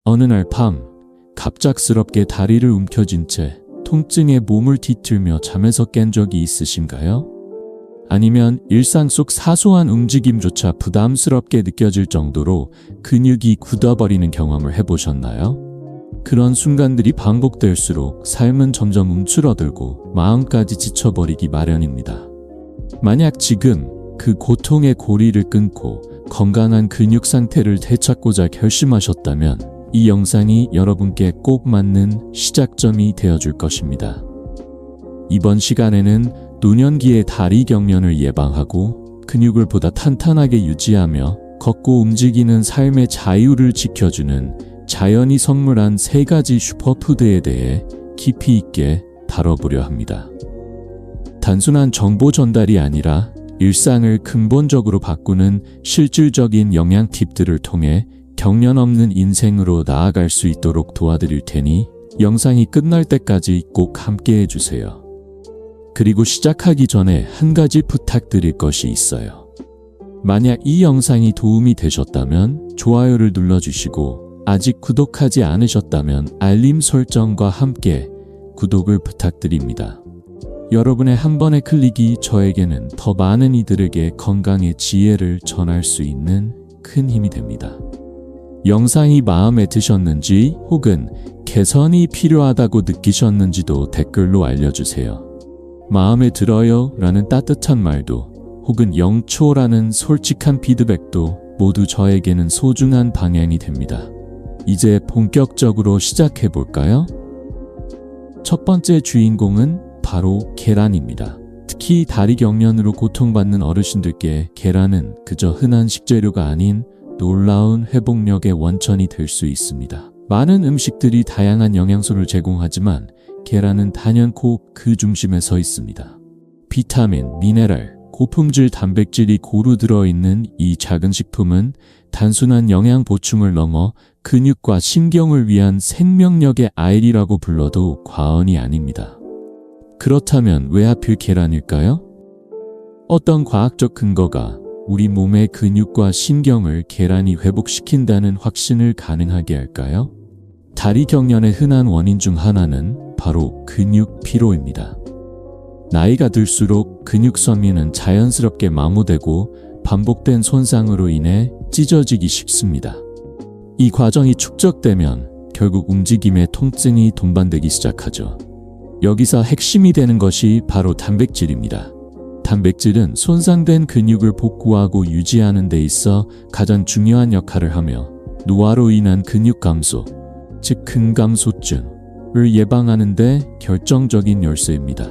어느 날 밤 갑작스럽게 다리를 움켜쥔 채 통증에 몸을 뒤틀며 잠에서 깬 적이 있으신가요? 아니면 일상 속 사소한 움직임조차 부담스럽게 느껴질 정도로 근육이 굳어버리는 경험을 해보셨나요? 그런 순간들이 반복될수록 삶은 점점 움츠러들고 마음까지 지쳐버리기 마련입니다. 만약 지금 그 고통의 고리를 끊고 건강한 근육 상태를 되찾고자 결심하셨다면 이 영상이 여러분께 꼭 맞는 시작점이 되어줄 것입니다. 이번 시간에는 노년기의 다리 경련을 예방하고 근육을 보다 탄탄하게 유지하며 걷고 움직이는 삶의 자유를 지켜주는 자연이 선물한 3가지 슈퍼푸드에 대해 깊이 있게 다뤄보려 합니다. 단순한 정보 전달이 아니라 일상을 근본적으로 바꾸는 실질적인 영양 팁들을 통해 경련 없는 인생으로 나아갈 수 있도록 도와드릴 테니 영상이 끝날 때까지 꼭 함께 해주세요. 그리고 시작하기 전에 한 가지 부탁드릴 것이 있어요. 만약 이 영상이 도움이 되셨다면 좋아요를 눌러주시고 아직 구독하지 않으셨다면 알림 설정과 함께 구독을 부탁드립니다. 여러분의 한 번의 클릭이 저에게는 더 많은 이들에게 건강의 지혜를 전할 수 있는 큰 힘이 됩니다. 영상이 마음에 드셨는지 혹은 개선이 필요하다고 느끼셨는지도 댓글로 알려주세요. 마음에 들어요 라는 따뜻한 말도 혹은 영초라는 솔직한 피드백도 모두 저에게는 소중한 방향이 됩니다. 이제 본격적으로 시작해볼까요? 첫 번째 주인공은 바로 계란입니다. 특히 다리 경련으로 고통받는 어르신들께 계란은 그저 흔한 식재료가 아닌 놀라운 회복력의 원천이 될 수 있습니다. 많은 음식들이 다양한 영양소를 제공하지만 계란은 단연코 그 중심에 서 있습니다. 비타민, 미네랄, 고품질 단백질이 고루 들어있는 이 작은 식품은 단순한 영양 보충을 넘어 근육과 신경을 위한 생명력의 아이리라고 불러도 과언이 아닙니다. 그렇다면 왜 하필 계란일까요? 어떤 과학적 근거가 우리 몸의 근육과 신경을 계란이 회복시킨다는 확신을 가능하게 할까요? 다리 경련의 흔한 원인 중 하나는 바로 근육 피로입니다. 나이가 들수록 근육 섬유는 자연스럽게 마모되고 반복된 손상으로 인해 찢어지기 쉽습니다. 이 과정이 축적되면 결국 움직임의 통증이 동반되기 시작하죠. 여기서 핵심이 되는 것이 바로 단백질입니다. 단백질은 손상된 근육을 복구하고 유지하는 데 있어 가장 중요한 역할을 하며 노화로 인한 근육 감소, 즉 근감소증을 예방하는 데 결정적인 열쇠입니다.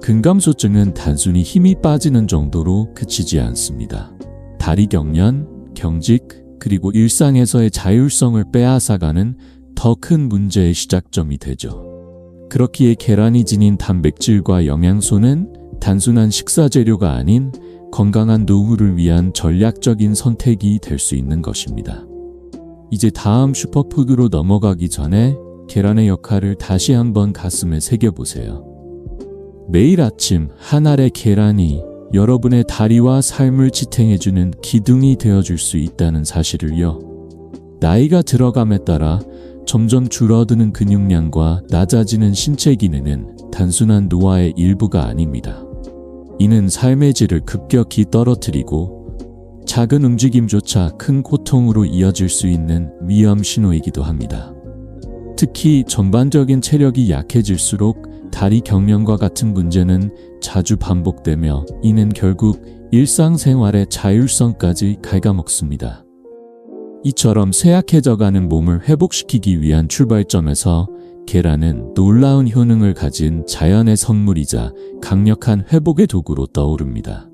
근감소증은 단순히 힘이 빠지는 정도로 그치지 않습니다. 다리 경련, 경직, 그리고 일상에서의 자율성을 빼앗아가는 더 큰 문제의 시작점이 되죠. 그렇기에 계란이 지닌 단백질과 영양소는 단순한 식사 재료가 아닌 건강한 노후를 위한 전략적인 선택이 될 수 있는 것입니다. 이제 다음 슈퍼푸드로 넘어가기 전에 계란의 역할을 다시 한번 가슴에 새겨보세요. 매일 아침 한 알의 계란이 여러분의 다리와 삶을 지탱해주는 기둥이 되어줄 수 있다는 사실을요. 나이가 들어감에 따라 점점 줄어드는 근육량과 낮아지는 신체 기능은 단순한 노화의 일부가 아닙니다. 이는 삶의 질을 급격히 떨어뜨리고 작은 움직임조차 큰 고통으로 이어질 수 있는 위험 신호이기도 합니다. 특히 전반적인 체력이 약해질수록 다리 경련과 같은 문제는 자주 반복되며 이는 결국 일상생활의 자율성까지 갉아먹습니다. 이처럼 쇠약해져가는 몸을 회복시키기 위한 출발점에서 계란은 놀라운 효능을 가진 자연의 선물이자 강력한 회복의 도구로 떠오릅니다.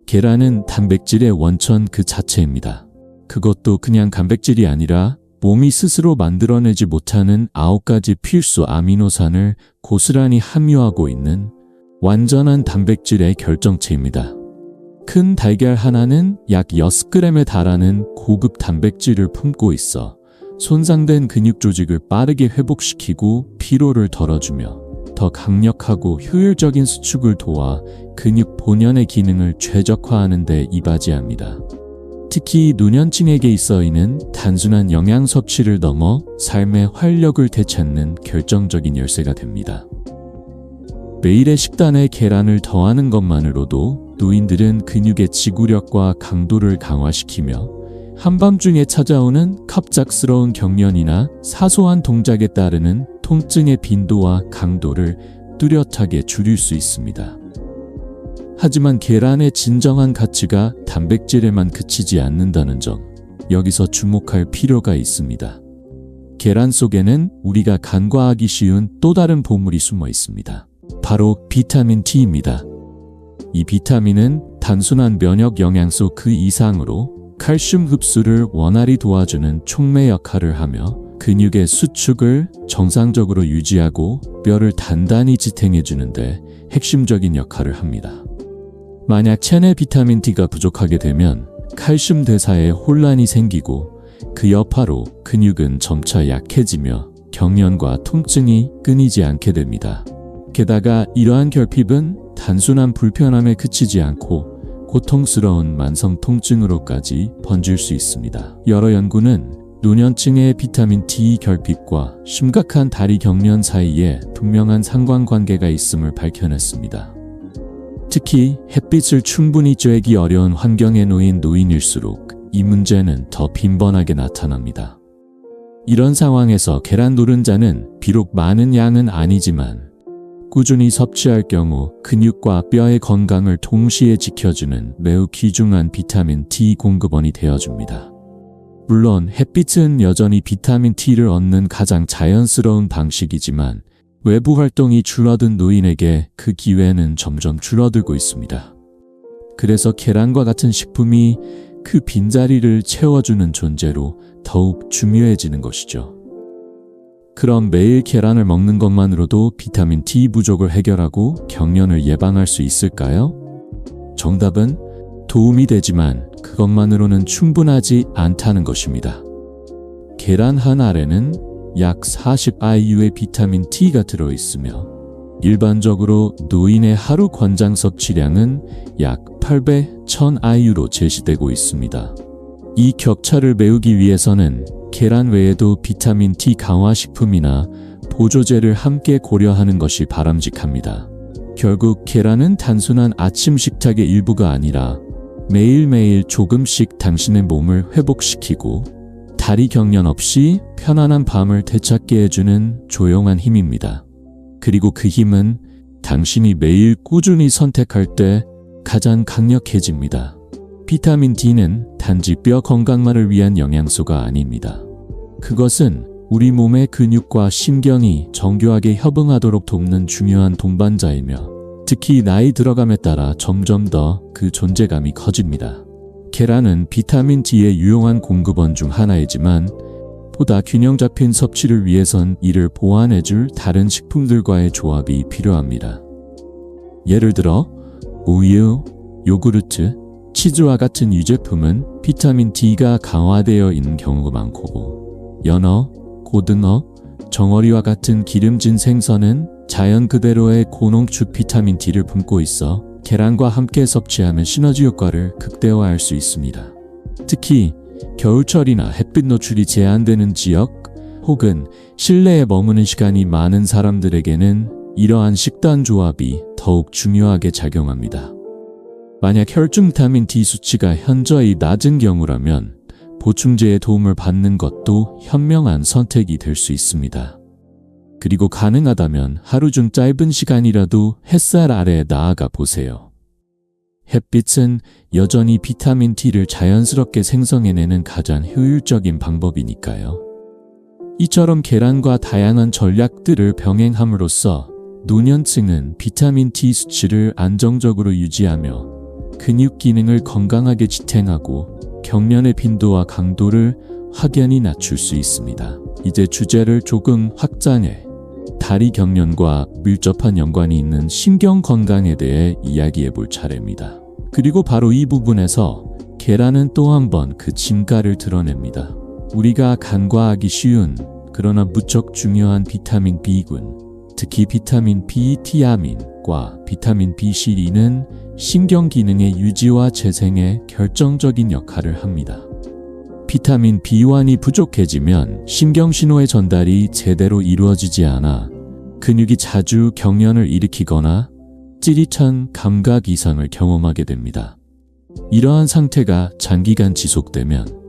계란은 단백질의 원천 그 자체입니다. 그것도 그냥 단백질이 아니라 몸이 스스로 만들어내지 못하는 9가지 필수 아미노산을 고스란히 함유하고 있는 완전한 단백질의 결정체입니다. 큰 달걀 하나는 약 6g에 달하는 고급 단백질을 품고 있어 손상된 근육 조직을 빠르게 회복시키고 피로를 덜어주며 더 강력하고 효율적인 수축을 도와 근육 본연의 기능을 최적화하는 데 이바지합니다. 특히 노년층에게 있어 이는 단순한 영양 섭취를 넘어 삶의 활력을 되찾는 결정적인 열쇠가 됩니다. 매일의 식단에 계란을 더하는 것만으로도 노인들은 근육의 지구력과 강도를 강화시키며 한밤중에 찾아오는 갑작스러운 경련이나 사소한 동작에 따르는 통증의 빈도와 강도를 뚜렷하게 줄일 수 있습니다. 하지만 계란의 진정한 가치가 단백질에만 그치지 않는다는 점, 여기서 주목할 필요가 있습니다. 계란 속에는 우리가 간과하기 쉬운 또 다른 보물이 숨어 있습니다. 바로 비타민 D입니다. 이 비타민은 단순한 면역 영양소 그 이상으로 칼슘 흡수를 원활히 도와주는 촉매 역할을 하며 근육의 수축을 정상적으로 유지하고 뼈를 단단히 지탱해 주는데 핵심적인 역할을 합니다. 만약 체내 비타민 D가 부족하게 되면 칼슘 대사에 혼란이 생기고 그 여파로 근육은 점차 약해지며 경련과 통증이 끊이지 않게 됩니다. 게다가 이러한 결핍은 단순한 불편함에 그치지 않고 고통스러운 만성 통증으로까지 번질 수 있습니다. 여러 연구는 노년층의 비타민 D 결핍과 심각한 다리 경련 사이에 분명한 상관관계가 있음을 밝혀냈습니다. 특히 햇빛을 충분히 쬐기 어려운 환경에 놓인 노인일수록 이 문제는 더 빈번하게 나타납니다. 이런 상황에서 계란 노른자는 비록 많은 양은 아니지만 꾸준히 섭취할 경우 근육과 뼈의 건강을 동시에 지켜주는 매우 귀중한 비타민 D 공급원이 되어줍니다. 물론 햇빛은 여전히 비타민 D를 얻는 가장 자연스러운 방식이지만 외부 활동이 줄어든 노인에게 그 기회는 점점 줄어들고 있습니다. 그래서 계란과 같은 식품이 그 빈자리를 채워주는 존재로 더욱 중요해지는 것이죠. 그럼 매일 계란을 먹는 것만으로도 비타민 D 부족을 해결하고 경련을 예방할 수 있을까요? 정답은 도움이 되지만 그것만으로는 충분하지 않다는 것입니다. 계란 한 알에는 약 40 IU의 비타민 D가 들어있으며 일반적으로 노인의 하루 권장 섭취량은 약 800, 1000 IU로 제시되고 있습니다. 이 격차를 메우기 위해서는 계란 외에도 비타민 D 강화 식품이나 보조제를 함께 고려하는 것이 바람직합니다. 결국 계란은 단순한 아침 식탁의 일부가 아니라 매일매일 조금씩 당신의 몸을 회복시키고 다리 경련 없이 편안한 밤을 되찾게 해주는 조용한 힘입니다. 그리고 그 힘은 당신이 매일 꾸준히 선택할 때 가장 강력해집니다. 비타민 D는 단지 뼈 건강만을 위한 영양소가 아닙니다. 그것은 우리 몸의 근육과 신경이 정교하게 협응하도록 돕는 중요한 동반자이며 특히 나이 들어감에 따라 점점 더 그 존재감이 커집니다. 계란은 비타민 D의 유용한 공급원 중 하나이지만 보다 균형 잡힌 섭취를 위해선 이를 보완해줄 다른 식품들과의 조합이 필요합니다. 예를 들어 우유, 요구르트, 치즈와 같은 유제품은 비타민 D가 강화되어 있는 경우가 많고 연어, 고등어, 정어리와 같은 기름진 생선은 자연 그대로의 고농축 비타민 D를 품고 있어 계란과 함께 섭취하면 시너지 효과를 극대화할 수 있습니다. 특히 겨울철이나 햇빛 노출이 제한되는 지역 혹은 실내에 머무는 시간이 많은 사람들에게는 이러한 식단 조합이 더욱 중요하게 작용합니다. 만약 혈중 비타민 D 수치가 현저히 낮은 경우라면 보충제의 도움을 받는 것도 현명한 선택이 될 수 있습니다. 그리고 가능하다면 하루 중 짧은 시간이라도 햇살 아래에 나아가 보세요. 햇빛은 여전히 비타민 D를 자연스럽게 생성해내는 가장 효율적인 방법이니까요. 이처럼 계란과 다양한 전략들을 병행함으로써 노년층은 비타민 D 수치를 안정적으로 유지하며 근육 기능을 건강하게 지탱하고 경련의 빈도와 강도를 확연히 낮출 수 있습니다. 이제 주제를 조금 확장해 다리 경련과 밀접한 연관이 있는 신경 건강에 대해 이야기해 볼 차례입니다. 그리고 바로 이 부분에서 계란은 또 한 번 그 진가를 드러냅니다. 우리가 간과하기 쉬운 그러나 무척 중요한 비타민 B군, 특히 비타민 B 티아민과 비타민 B12는 신경 기능의 유지와 재생에 결정적인 역할을 합니다. 비타민 B1이 부족해지면 신경신호의 전달이 제대로 이루어지지 않아 근육이 자주 경련을 일으키거나 찌릿한 감각 이상을 경험하게 됩니다. 이러한 상태가 장기간 지속되면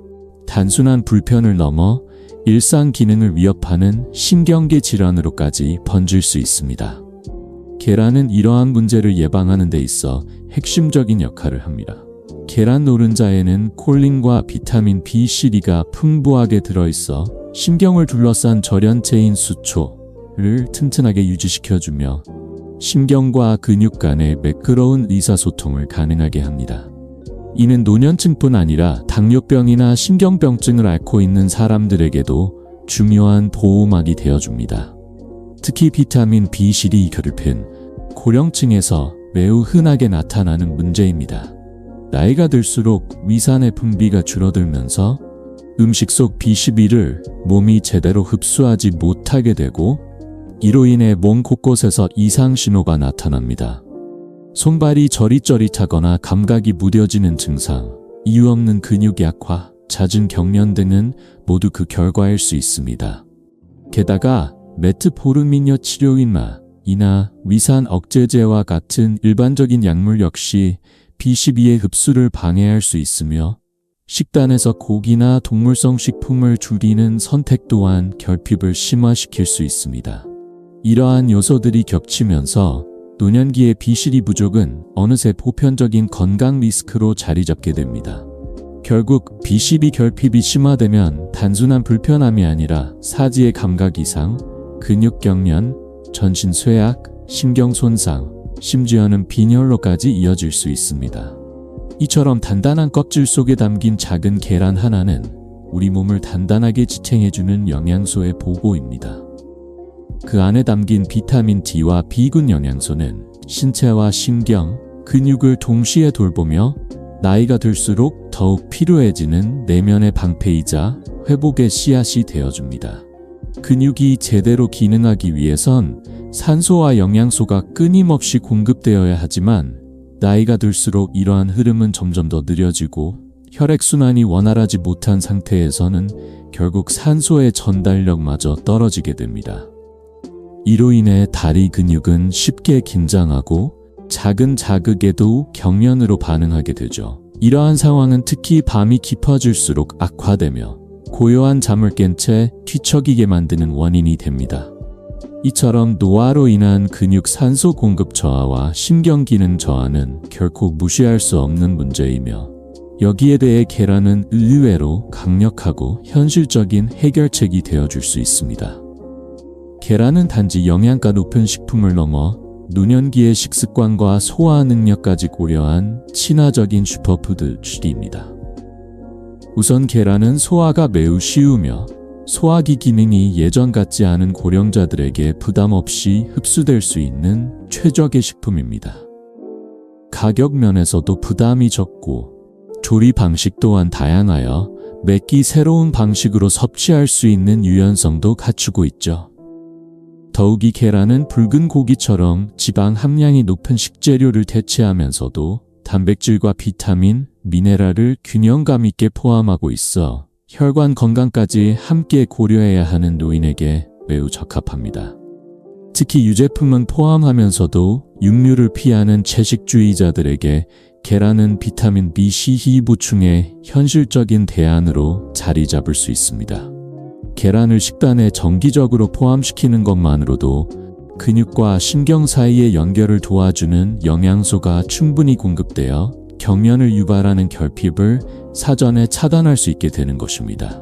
단순한 불편을 넘어 일상 기능을 위협하는 신경계 질환으로까지 번질 수 있습니다. 계란은 이러한 문제를 예방하는 데 있어 핵심적인 역할을 합니다. 계란 노른자에는 콜린과 비타민 B12가 풍부하게 들어있어 신경을 둘러싼 절연체인 수초를 튼튼하게 유지시켜주며 신경과 근육 간의 매끄러운 의사소통을 가능하게 합니다. 이는 노년층뿐 아니라 당뇨병이나 신경병증을 앓고 있는 사람들에게도 중요한 보호막이 되어줍니다. 특히 비타민 B12 결핍은 고령층에서 매우 흔하게 나타나는 문제입니다. 나이가 들수록 위산의 분비가 줄어들면서 음식 속 B12를 몸이 제대로 흡수하지 못하게 되고 이로 인해 몸 곳곳에서 이상 신호가 나타납니다. 손발이 저릿저릿하거나 감각이 무뎌지는 증상, 이유 없는 근육 약화, 잦은 경련 등은 모두 그 결과일 수 있습니다. 게다가 메트포르민여 치료인이나 위산 억제제와 같은 일반적인 약물 역시 B12의 흡수를 방해할 수 있으며 식단에서 고기나 동물성 식품을 줄이는 선택 또한 결핍을 심화시킬 수 있습니다. 이러한 요소들이 겹치면서 노년기의 B12 부족은 어느새 보편적인 건강 리스크로 자리 잡게 됩니다. 결국 B12 결핍이 심화되면 단순한 불편함이 아니라 사지의 감각 이상, 근육 경련, 전신 쇠약, 신경 손상, 심지어는 빈혈로까지 이어질 수 있습니다. 이처럼 단단한 껍질 속에 담긴 작은 계란 하나는 우리 몸을 단단하게 지탱해주는 영양소의 보고입니다. 그 안에 담긴 비타민 D와 B군 영양소는 신체와 신경, 근육을 동시에 돌보며 나이가 들수록 더욱 필요해지는 내면의 방패이자 회복의 씨앗이 되어줍니다. 근육이 제대로 기능하기 위해선 산소와 영양소가 끊임없이 공급되어야 하지만 나이가 들수록 이러한 흐름은 점점 더 느려지고 혈액순환이 원활하지 못한 상태에서는 결국 산소의 전달력마저 떨어지게 됩니다. 이로 인해 다리 근육은 쉽게 긴장하고 작은 자극에도 경련으로 반응하게 되죠. 이러한 상황은 특히 밤이 깊어질수록 악화되며 고요한 잠을 깬 채 뒤척이게 만드는 원인이 됩니다. 이처럼 노화로 인한 근육 산소 공급 저하와 신경 기능 저하는 결코 무시할 수 없는 문제이며 여기에 대해 계란은 의외로 강력하고 현실적인 해결책이 되어줄 수 있습니다. 계란은 단지 영양가 높은 식품을 넘어 노년기의 식습관과 소화 능력까지 고려한 친화적인 슈퍼푸드입니다. 우선 계란은 소화가 매우 쉬우며 소화기 기능이 예전 같지 않은 고령자들에게 부담 없이 흡수될 수 있는 최적의 식품입니다. 가격 면에서도 부담이 적고 조리 방식 또한 다양하여 매끼 새로운 방식으로 섭취할 수 있는 유연성도 갖추고 있죠. 더욱이 계란은 붉은 고기처럼 지방 함량이 높은 식재료를 대체하면서도 단백질과 비타민, 미네랄을 균형감 있게 포함하고 있어 혈관 건강까지 함께 고려해야 하는 노인에게 매우 적합합니다. 특히 유제품은 포함하면서도 육류를 피하는 채식주의자들에게 계란은 비타민 B, C 보충의 현실적인 대안으로 자리 잡을 수 있습니다. 계란을 식단에 정기적으로 포함시키는 것만으로도 근육과 신경 사이의 연결을 도와주는 영양소가 충분히 공급되어 경련을 유발하는 결핍을 사전에 차단할 수 있게 되는 것입니다.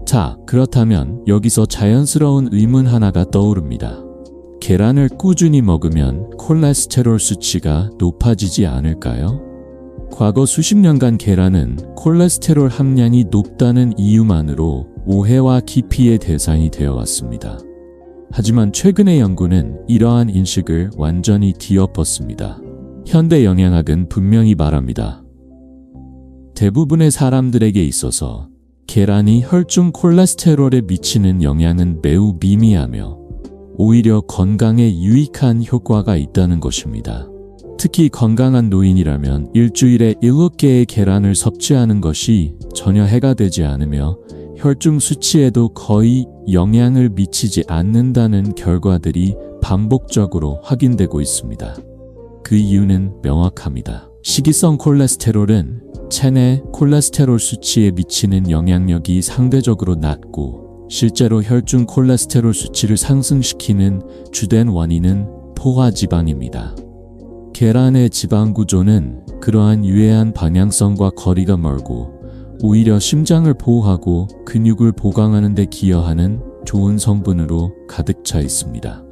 자, 그렇다면 여기서 자연스러운 의문 하나가 떠오릅니다. 계란을 꾸준히 먹으면 콜레스테롤 수치가 높아지지 않을까요? 과거 수십 년간 계란은 콜레스테롤 함량이 높다는 이유만으로 오해와 기피의 대상이 되어 왔습니다. 하지만 최근의 연구는 이러한 인식을 완전히 뒤엎었습니다. 현대 영양학은 분명히 말합니다. 대부분의 사람들에게 있어서 계란이 혈중 콜레스테롤에 미치는 영향은 매우 미미하며 오히려 건강에 유익한 효과가 있다는 것입니다. 특히 건강한 노인이라면 일주일에 7개의 계란을 섭취하는 것이 전혀 해가 되지 않으며 혈중 수치에도 거의 영향을 미치지 않는다는 결과들이 반복적으로 확인되고 있습니다. 그 이유는 명확합니다. 식이성 콜레스테롤은 체내 콜레스테롤 수치에 미치는 영향력이 상대적으로 낮고 실제로 혈중 콜레스테롤 수치를 상승시키는 주된 원인은 포화지방입니다. 계란의 지방 구조는 그러한 유해한 방향성과 거리가 멀고 오히려 심장을 보호하고 근육을 보강하는 데 기여하는 좋은 성분으로 가득 차 있습니다.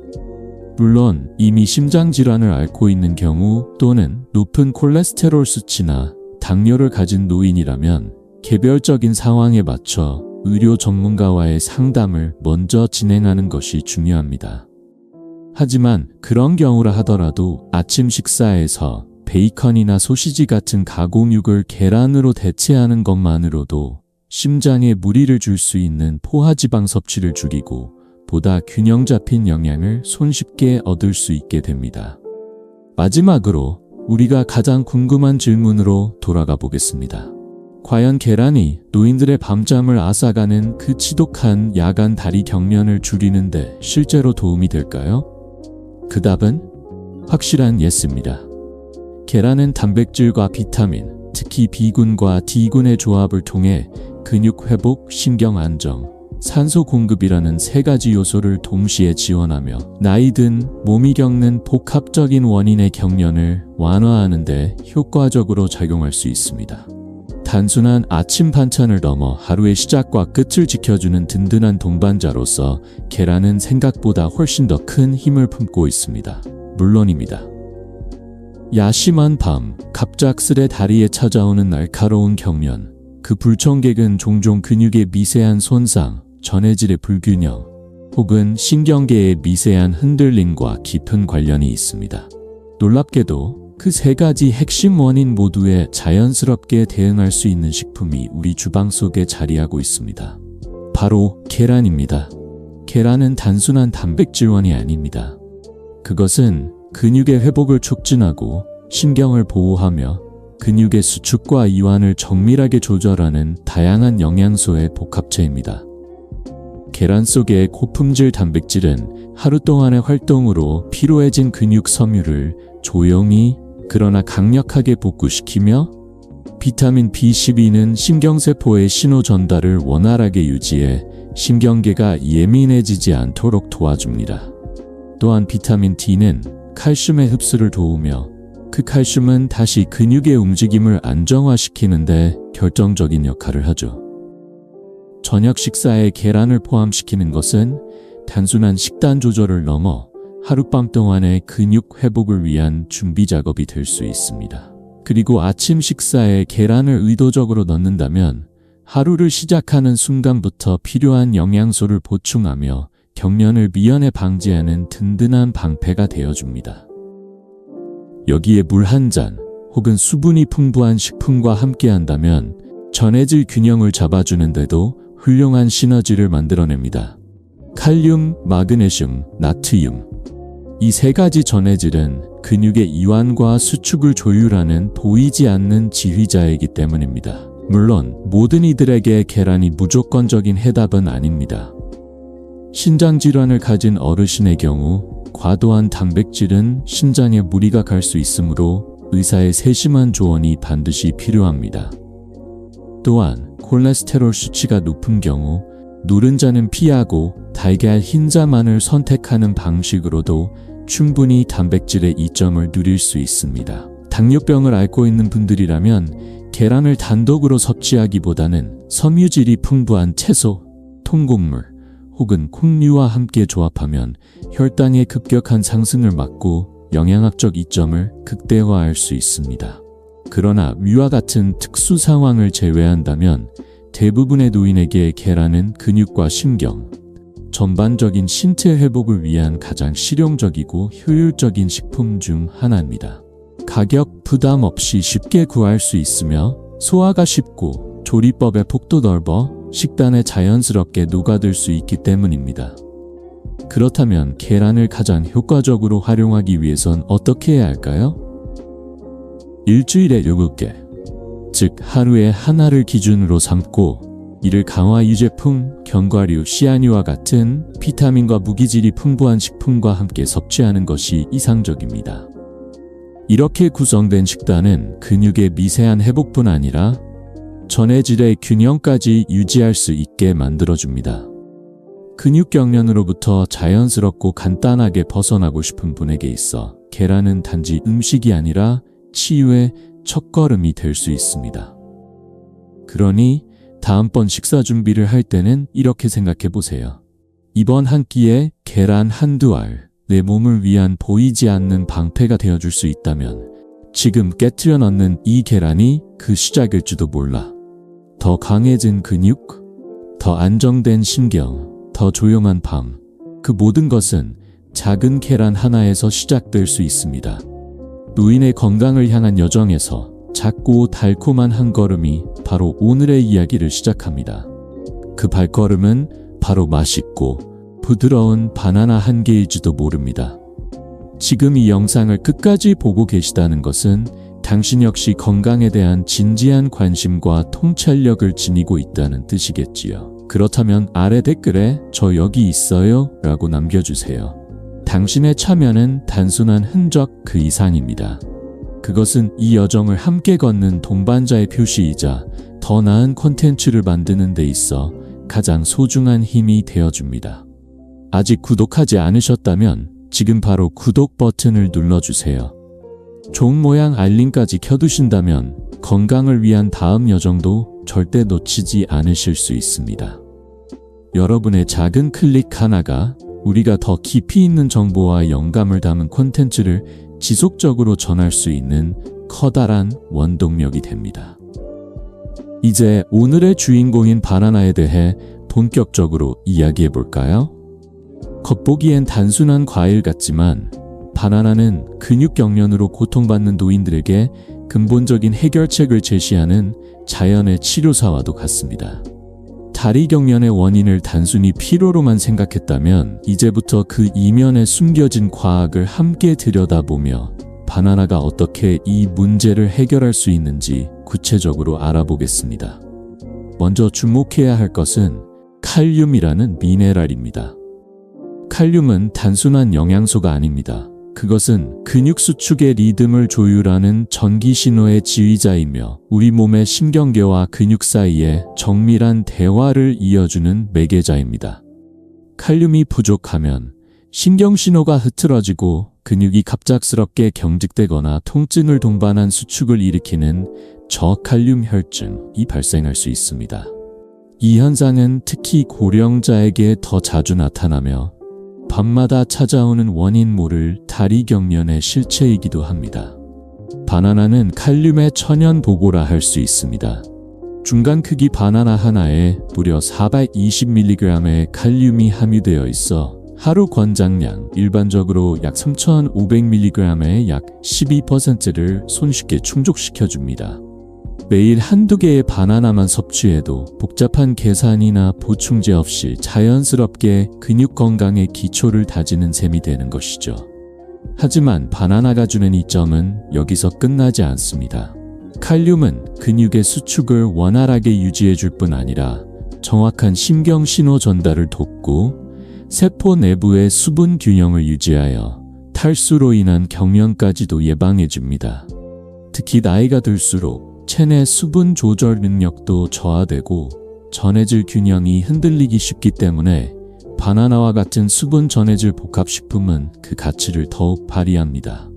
물론 이미 심장질환을 앓고 있는 경우 또는 높은 콜레스테롤 수치나 당뇨를 가진 노인이라면 개별적인 상황에 맞춰 의료 전문가와의 상담을 먼저 진행하는 것이 중요합니다. 하지만 그런 경우라 하더라도 아침 식사에서 베이컨이나 소시지 같은 가공육을 계란으로 대체하는 것만으로도 심장에 무리를 줄 수 있는 포화지방 섭취를 줄이고 보다 균형 잡힌 영양을 손쉽게 얻을 수 있게 됩니다. 마지막으로 우리가 가장 궁금한 질문으로 돌아가 보겠습니다. 과연 계란이 노인들의 밤잠을 앗아가는 그 지독한 야간 다리 경련을 줄이는데 실제로 도움이 될까요? 그 답은 확실한 예스입니다. 계란은 단백질과 비타민, 특히 B군과 D군의 조합을 통해 근육 회복, 신경 안정, 산소 공급이라는 세 가지 요소를 동시에 지원하며 나이든 몸이 겪는 복합적인 원인의 경련을 완화하는 데 효과적으로 작용할 수 있습니다. 단순한 아침 반찬을 넘어 하루의 시작과 끝을 지켜주는 든든한 동반자로서 계란은 생각보다 훨씬 더 큰 힘을 품고 있습니다. 물론입니다. 야심한 밤, 갑작스레 다리에 찾아오는 날카로운 경련, 그 불청객은 종종 근육의 미세한 손상, 전해질의 불균형, 혹은 신경계의 미세한 흔들림과 깊은 관련이 있습니다. 놀랍게도 그 세 가지 핵심 원인 모두에 자연스럽게 대응할 수 있는 식품이 우리 주방 속에 자리하고 있습니다. 바로 계란입니다. 계란은 단순한 단백질원이 아닙니다. 그것은 근육의 회복을 촉진하고 신경을 보호하며 근육의 수축과 이완을 정밀하게 조절하는 다양한 영양소의 복합체입니다. 계란 속의 고품질 단백질은 하루 동안의 활동으로 피로해진 근육 섬유를 조용히 그러나 강력하게 복구시키며 비타민 B12는 신경세포의 신호 전달을 원활하게 유지해 신경계가 예민해지지 않도록 도와줍니다. 또한 비타민 D는 칼슘의 흡수를 도우며 그 칼슘은 다시 근육의 움직임을 안정화시키는 데 결정적인 역할을 하죠. 저녁 식사에 계란을 포함시키는 것은 단순한 식단 조절을 넘어 하룻밤 동안의 근육 회복을 위한 준비 작업이 될 수 있습니다. 그리고 아침 식사에 계란을 의도적으로 넣는다면 하루를 시작하는 순간부터 필요한 영양소를 보충하며 경련을 미연에 방지하는 든든한 방패가 되어줍니다. 여기에 물 한 잔 혹은 수분이 풍부한 식품과 함께한다면 전해질 균형을 잡아주는데도 훌륭한 시너지를 만들어냅니다. 칼륨, 마그네슘, 나트륨. 이 세 가지 전해질은 근육의 이완과 수축을 조율하는 보이지 않는 지휘자이기 때문입니다. 물론 모든 이들에게 계란이 무조건적인 해답은 아닙니다. 신장질환을 가진 어르신의 경우 과도한 단백질은 신장에 무리가 갈 수 있으므로 의사의 세심한 조언이 반드시 필요합니다. 또한 콜레스테롤 수치가 높은 경우 노른자는 피하고 달걀 흰자만을 선택하는 방식으로도 충분히 단백질의 이점을 누릴 수 있습니다. 당뇨병을 앓고 있는 분들이라면 계란을 단독으로 섭취하기보다는 섬유질이 풍부한 채소, 통곡물 혹은 콩류와 함께 조합하면 혈당의 급격한 상승을 막고 영양학적 이점을 극대화할 수 있습니다. 그러나 위와 같은 특수 상황을 제외한다면 대부분의 노인에게 계란은 근육과 신경, 전반적인 신체 회복을 위한 가장 실용적이고 효율적인 식품 중 하나입니다. 가격 부담 없이 쉽게 구할 수 있으며 소화가 쉽고 조리법의 폭도 넓어 식단에 자연스럽게 녹아들 수 있기 때문입니다. 그렇다면 계란을 가장 효과적으로 활용하기 위해선 어떻게 해야 할까요? 일주일에 7개, 즉 하루에 하나를 기준으로 삼고 이를 강화 유제품, 견과류, 씨앗류와 같은 비타민과 무기질이 풍부한 식품과 함께 섭취하는 것이 이상적입니다. 이렇게 구성된 식단은 근육의 미세한 회복뿐 아니라 전해질의 균형까지 유지할 수 있게 만들어줍니다. 근육 경련으로부터 자연스럽고 간단하게 벗어나고 싶은 분에게 있어 계란은 단지 음식이 아니라 치유의 첫걸음이 될 수 있습니다. 그러니 다음번 식사 준비를 할 때는 이렇게 생각해 보세요. 이번 한 끼에 계란 한두 알, 내 몸을 위한 보이지 않는 방패가 되어줄 수 있다면 지금 깨트려 넣는 이 계란이 그 시작일지도 몰라. 더 강해진 근육, 더 안정된 신경, 더 조용한 밤, 그 모든 것은 작은 계란 하나에서 시작될 수 있습니다. 노인의 건강을 향한 여정에서 작고 달콤한 한 걸음이 바로 오늘의 이야기를 시작합니다. 그 발걸음은 바로 맛있고 부드러운 바나나 한 개일지도 모릅니다. 지금 이 영상을 끝까지 보고 계시다는 것은 당신 역시 건강에 대한 진지한 관심과 통찰력을 지니고 있다는 뜻이겠지요. 그렇다면 아래 댓글에 "저 여기 있어요" 라고 남겨주세요. 당신의 참여는 단순한 흔적 그 이상입니다. 그것은 이 여정을 함께 걷는 동반자의 표시이자 더 나은 콘텐츠를 만드는 데 있어 가장 소중한 힘이 되어줍니다. 아직 구독하지 않으셨다면 지금 바로 구독 버튼을 눌러주세요. 종 모양 알림까지 켜두신다면 건강을 위한 다음 여정도 절대 놓치지 않으실 수 있습니다. 여러분의 작은 클릭 하나가 우리가 더 깊이 있는 정보와 영감을 담은 콘텐츠를 지속적으로 전할 수 있는 커다란 원동력이 됩니다. 이제 오늘의 주인공인 바나나에 대해 본격적으로 이야기해 볼까요? 겉보기엔 단순한 과일 같지만 바나나는 근육 경련으로 고통받는 노인들에게 근본적인 해결책을 제시하는 자연의 치료사와도 같습니다. 다리 경련의 원인을 단순히 피로로만 생각했다면 이제부터 그 이면에 숨겨진 과학을 함께 들여다보며 바나나가 어떻게 이 문제를 해결할 수 있는지 구체적으로 알아보겠습니다. 먼저 주목해야 할 것은 칼륨이라는 미네랄입니다. 칼륨은 단순한 영양소가 아닙니다. 그것은 근육 수축의 리듬을 조율하는 전기 신호의 지휘자이며 우리 몸의 신경계와 근육 사이에 정밀한 대화를 이어주는 매개자입니다. 칼륨이 부족하면 신경신호가 흐트러지고 근육이 갑작스럽게 경직되거나 통증을 동반한 수축을 일으키는 저칼륨 혈증이 발생할 수 있습니다. 이 현상은 특히 고령자에게 더 자주 나타나며 밤마다 찾아오는 원인 모를 다리 경련의 실체이기도 합니다. 바나나는 칼륨의 천연 보고라 할 수 있습니다. 중간 크기 바나나 하나에 무려 420mg의 칼륨이 함유되어 있어 하루 권장량 일반적으로 약 3,500mg의 약 12%를 손쉽게 충족시켜줍니다. 매일 한두 개의 바나나만 섭취해도 복잡한 계산이나 보충제 없이 자연스럽게 근육 건강의 기초를 다지는 셈이 되는 것이죠. 하지만 바나나가 주는 이점은 여기서 끝나지 않습니다. 칼륨은 근육의 수축을 원활하게 유지해줄 뿐 아니라 정확한 신경신호 전달을 돕고 세포 내부의 수분 균형을 유지하여 탈수로 인한 경련까지도 예방해줍니다. 특히 나이가 들수록 체내 수분 조절 능력도 저하되고 전해질 균형이 흔들리기 쉽기 때문에 바나나와 같은 수분 전해질 복합식품은 그 가치를 더욱 발휘합니다.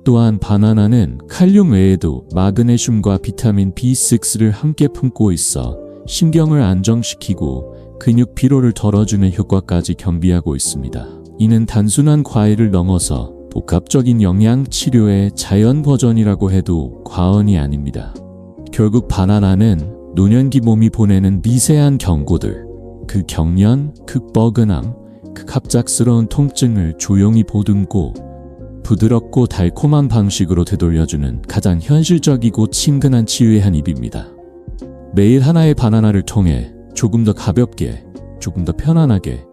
또한 바나나는 칼륨 외에도 마그네슘과 비타민 B6를 함께 품고 있어 신경을 안정시키고 근육 피로를 덜어주는 효과까지 겸비하고 있습니다. 이는 단순한 과일을 넘어서 복합적인 영양 치료의 자연 버전이라고 해도 과언이 아닙니다. 결국 바나나는 노년기 몸이 보내는 미세한 경고들, 그 경련, 그 뻐근함, 그 갑작스러운 통증을 조용히 보듬고 부드럽고 달콤한 방식으로 되돌려주는 가장 현실적이고 친근한 치유의 한 입입니다. 매일 하나의 바나나를 통해 조금 더 가볍게, 조금 더 편안하게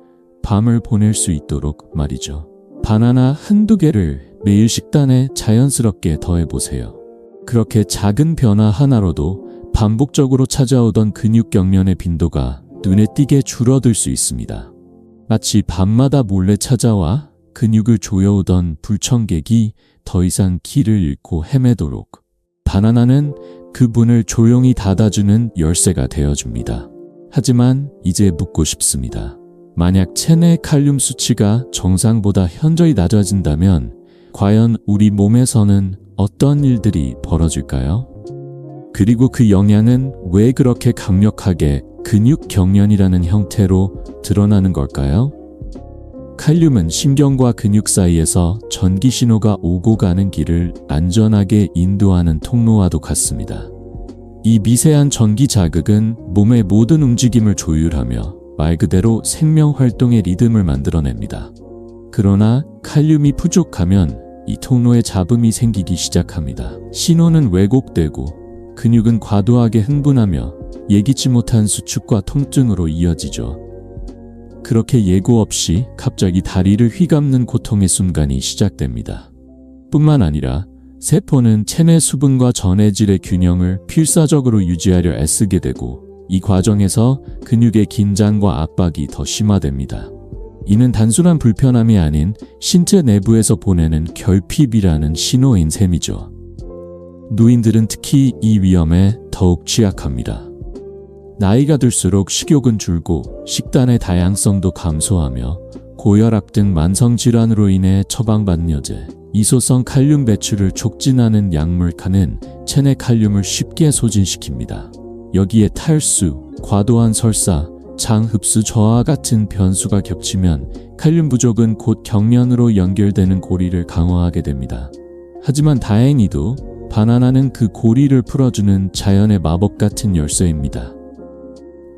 밤을 보낼 수 있도록 말이죠. 바나나 한두 개를 매일 식단에 자연스럽게 더해보세요. 그렇게 작은 변화 하나로도 반복적으로 찾아오던 근육 경련의 빈도가 눈에 띄게 줄어들 수 있습니다. 마치 밤마다 몰래 찾아와 근육을 조여오던 불청객이 더 이상 길을 잃고 헤매도록 바나나는 그 문을 조용히 닫아주는 열쇠가 되어줍니다. 하지만 이제 묻고 싶습니다. 만약 체내 칼륨 수치가 정상보다 현저히 낮아진다면 과연 우리 몸에서는 어떤 일들이 벌어질까요? 그리고 그 영향은 왜 그렇게 강력하게 근육 경련이라는 형태로 드러나는 걸까요? 칼륨은 신경과 근육 사이에서 전기 신호가 오고 가는 길을 안전하게 인도하는 통로와도 같습니다. 이 미세한 전기 자극은 몸의 모든 움직임을 조율하며 말 그대로 생명 활동의 리듬을 만들어냅니다. 그러나 칼륨이 부족하면 이 통로에 잡음이 생기기 시작합니다. 신호는 왜곡되고 근육은 과도하게 흥분하며 예기치 못한 수축과 통증으로 이어지죠. 그렇게 예고 없이 갑자기 다리를 휘감는 고통의 순간이 시작됩니다. 뿐만 아니라 세포는 체내 수분과 전해질의 균형을 필사적으로 유지하려 애쓰게 되고 이 과정에서 근육의 긴장과 압박이 더 심화됩니다. 이는 단순한 불편함이 아닌 신체 내부에서 보내는 결핍이라는 신호인 셈이죠. 노인들은 특히 이 위험에 더욱 취약합니다. 나이가 들수록 식욕은 줄고 식단의 다양성도 감소하며 고혈압 등 만성질환으로 인해 처방받는 여제, 이소성 칼륨 배출을 촉진하는 약물카는 체내 칼륨을 쉽게 소진시킵니다. 여기에 탈수, 과도한 설사, 장 흡수 저하 같은 변수가 겹치면 칼륨 부족은 곧 경련으로 연결되는 고리를 강화하게 됩니다. 하지만 다행히도 바나나는 그 고리를 풀어주는 자연의 마법 같은 열쇠입니다.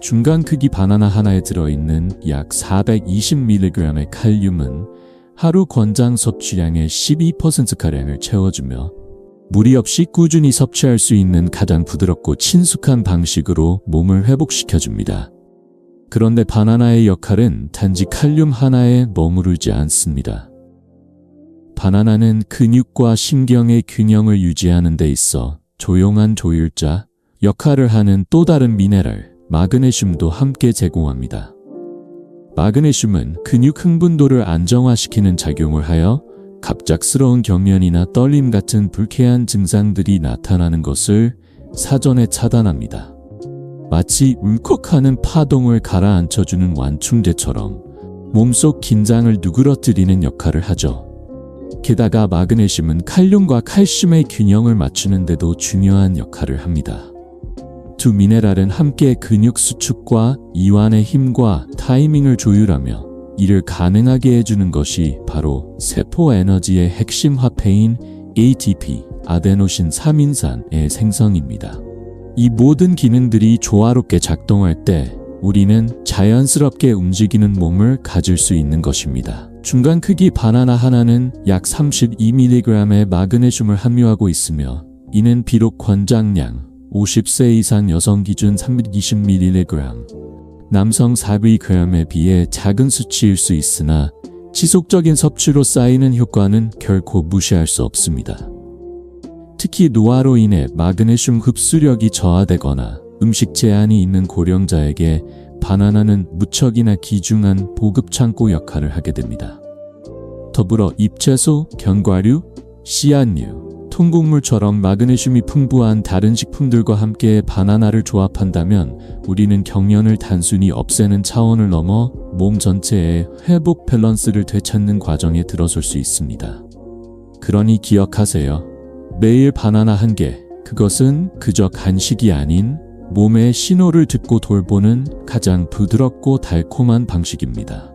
중간 크기 바나나 하나에 들어있는 약 420mg의 칼륨은 하루 권장 섭취량의 12%가량을 채워주며 무리 없이 꾸준히 섭취할 수 있는 가장 부드럽고 친숙한 방식으로 몸을 회복시켜줍니다. 그런데 바나나의 역할은 단지 칼륨 하나에 머무르지 않습니다. 바나나는 근육과 신경의 균형을 유지하는 데 있어 조용한 조율자 역할을 하는 또 다른 미네랄, 마그네슘도 함께 제공합니다. 마그네슘은 근육 흥분도를 안정화시키는 작용을 하여 갑작스러운 경련이나 떨림 같은 불쾌한 증상들이 나타나는 것을 사전에 차단합니다. 마치 울컥하는 파동을 가라앉혀주는 완충제처럼 몸속 긴장을 누그러뜨리는 역할을 하죠. 게다가 마그네슘은 칼륨과 칼슘의 균형을 맞추는 데도 중요한 역할을 합니다. 두 미네랄은 함께 근육 수축과 이완의 힘과 타이밍을 조율하며 이를 가능하게 해주는 것이 바로 세포 에너지의 핵심 화폐인 ATP, 아데노신 3인산의 생성입니다. 이 모든 기능들이 조화롭게 작동할 때 우리는 자연스럽게 움직이는 몸을 가질 수 있는 것입니다. 중간 크기 바나나 하나는 약 32mg의 마그네슘을 함유하고 있으며 이는 비록 권장량 50세 이상 여성 기준 320mg, 남성 400g에 비해 작은 수치일 수 있으나 지속적인 섭취로 쌓이는 효과는 결코 무시할 수 없습니다. 특히 노화로 인해 마그네슘 흡수력이 저하되거나 음식 제한이 있는 고령자에게 바나나는 무척이나 귀중한 보급 창고 역할을 하게 됩니다. 더불어 잎채소, 견과류, 씨앗류, 통곡물처럼 마그네슘이 풍부한 다른 식품들과 함께 바나나를 조합한다면 우리는 경련을 단순히 없애는 차원을 넘어 몸 전체의 회복 밸런스를 되찾는 과정에 들어설 수 있습니다. 그러니 기억하세요. 매일 바나나 한 개, 그것은 그저 간식이 아닌 몸의 신호를 듣고 돌보는 가장 부드럽고 달콤한 방식입니다.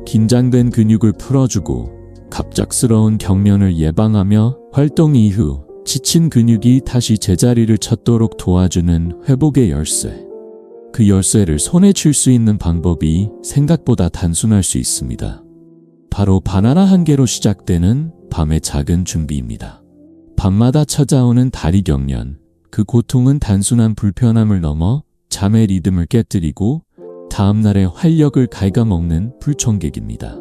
긴장된 근육을 풀어주고 갑작스러운 경련을 예방하며 활동 이후 지친 근육이 다시 제자리를 찾도록 도와주는 회복의 열쇠. 그 열쇠를 손에 쥘 수 있는 방법이 생각보다 단순할 수 있습니다. 바로 바나나 한 개로 시작되는 밤의 작은 준비입니다. 밤마다 찾아오는 다리 경련, 그 고통은 단순한 불편함을 넘어 잠의 리듬을 깨뜨리고 다음날의 활력을 갉아먹는 불청객입니다.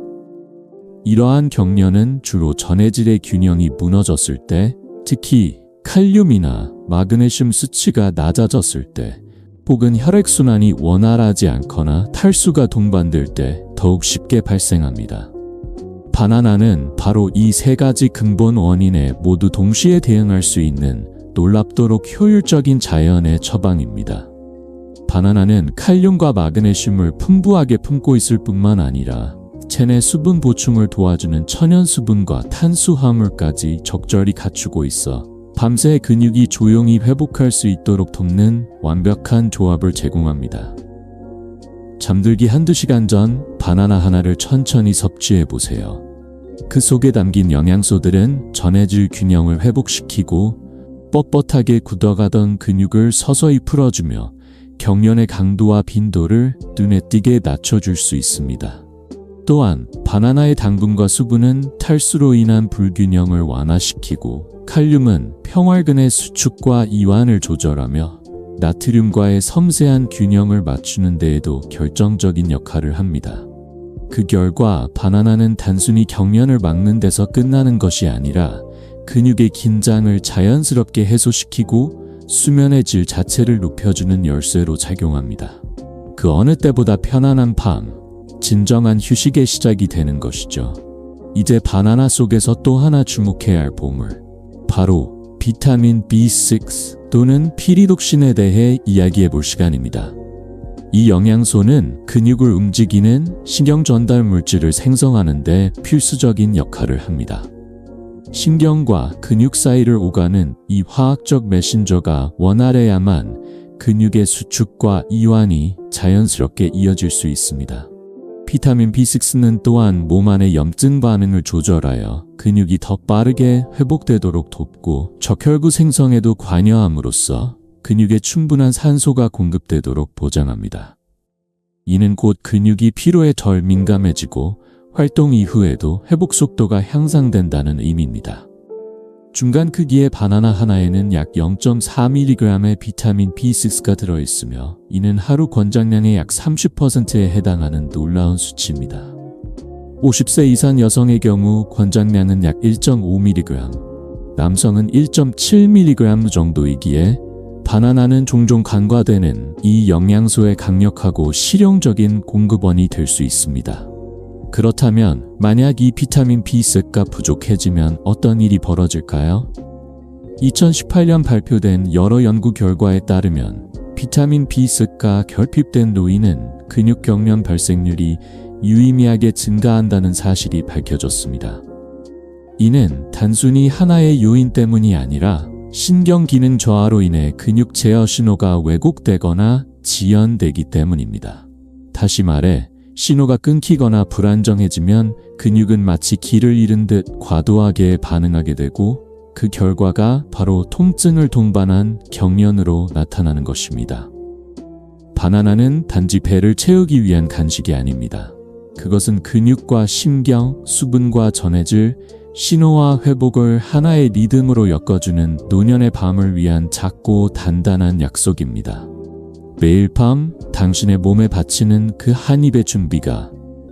이러한 경련은 주로 전해질의 균형이 무너졌을 때, 특히 칼륨이나 마그네슘 수치가 낮아졌을 때, 혹은 혈액순환이 원활하지 않거나 탈수가 동반될 때 더욱 쉽게 발생합니다. 바나나는 바로 이 세 가지 근본 원인에 모두 동시에 대응할 수 있는 놀랍도록 효율적인 자연의 처방입니다. 바나나는 칼륨과 마그네슘을 풍부하게 품고 있을 뿐만 아니라 체내 수분 보충을 도와주는 천연 수분과 탄수화물까지 적절히 갖추고 있어 밤새 근육이 조용히 회복할 수 있도록 돕는 완벽한 조합을 제공합니다. 잠들기 한두 시간 전 바나나 하나를 천천히 섭취해 보세요. 그 속에 담긴 영양소들은 전해질 균형을 회복시키고 뻣뻣하게 굳어가던 근육을 서서히 풀어주며 경련의 강도와 빈도를 눈에 띄게 낮춰줄 수 있습니다. 또한 바나나의 당분과 수분은 탈수로 인한 불균형을 완화시키고 칼륨은 평활근의 수축과 이완을 조절하며 나트륨과의 섬세한 균형을 맞추는 데에도 결정적인 역할을 합니다. 그 결과 바나나는 단순히 경련을 막는 데서 끝나는 것이 아니라 근육의 긴장을 자연스럽게 해소시키고 수면의 질 자체를 높여주는 열쇠로 작용합니다. 그 어느 때보다 편안한 밤, 진정한 휴식의 시작이 되는 것이죠. 이제 바나나 속에서 또 하나 주목해야 할 보물, 바로 비타민 B6 또는 피리독신에 대해 이야기해 볼 시간입니다. 이 영양소는 근육을 움직이는 신경 전달 물질을 생성하는 데 필수적인 역할을 합니다. 신경과 근육 사이를 오가는 이 화학적 메신저가 원활해야만 근육의 수축과 이완이 자연스럽게 이어질 수 있습니다. 비타민 B6는 또한 몸 안의 염증 반응을 조절하여 근육이 더 빠르게 회복되도록 돕고 적혈구 생성에도 관여함으로써 근육에 충분한 산소가 공급되도록 보장합니다. 이는 곧 근육이 피로에 덜 민감해지고 활동 이후에도 회복 속도가 향상된다는 의미입니다. 중간 크기의 바나나 하나에는 약 0.4mg의 비타민 B6가 들어있으며 이는 하루 권장량의 약 30%에 해당하는 놀라운 수치입니다. 50세 이상 여성의 경우 권장량은 약 1.5mg, 남성은 1.7mg 정도이기에 바나나는 종종 간과되는 이 영양소의 강력하고 실용적인 공급원이 될 수 있습니다. 그렇다면 만약 이 비타민 B6가 부족해지면 어떤 일이 벌어질까요? 2018년 발표된 여러 연구 결과에 따르면 비타민 B6가 결핍된 노인은 근육 경련 발생률이 유의미하게 증가한다는 사실이 밝혀졌습니다. 이는 단순히 하나의 요인 때문이 아니라 신경 기능 저하로 인해 근육 제어 신호가 왜곡되거나 지연되기 때문입니다. 다시 말해 신호가 끊기거나 불안정해지면 근육은 마치 길을 잃은 듯 과도하게 반응하게 되고 그 결과가 바로 통증을 동반한 경련으로 나타나는 것입니다. 바나나는 단지 배를 채우기 위한 간식이 아닙니다. 그것은 근육과 신경, 수분과 전해질, 신호와 회복을 하나의 리듬으로 엮어주는 노년의 밤을 위한 작고 단단한 약속입니다. 매일 밤 당신의 몸에 바치는 그 한 입의 준비가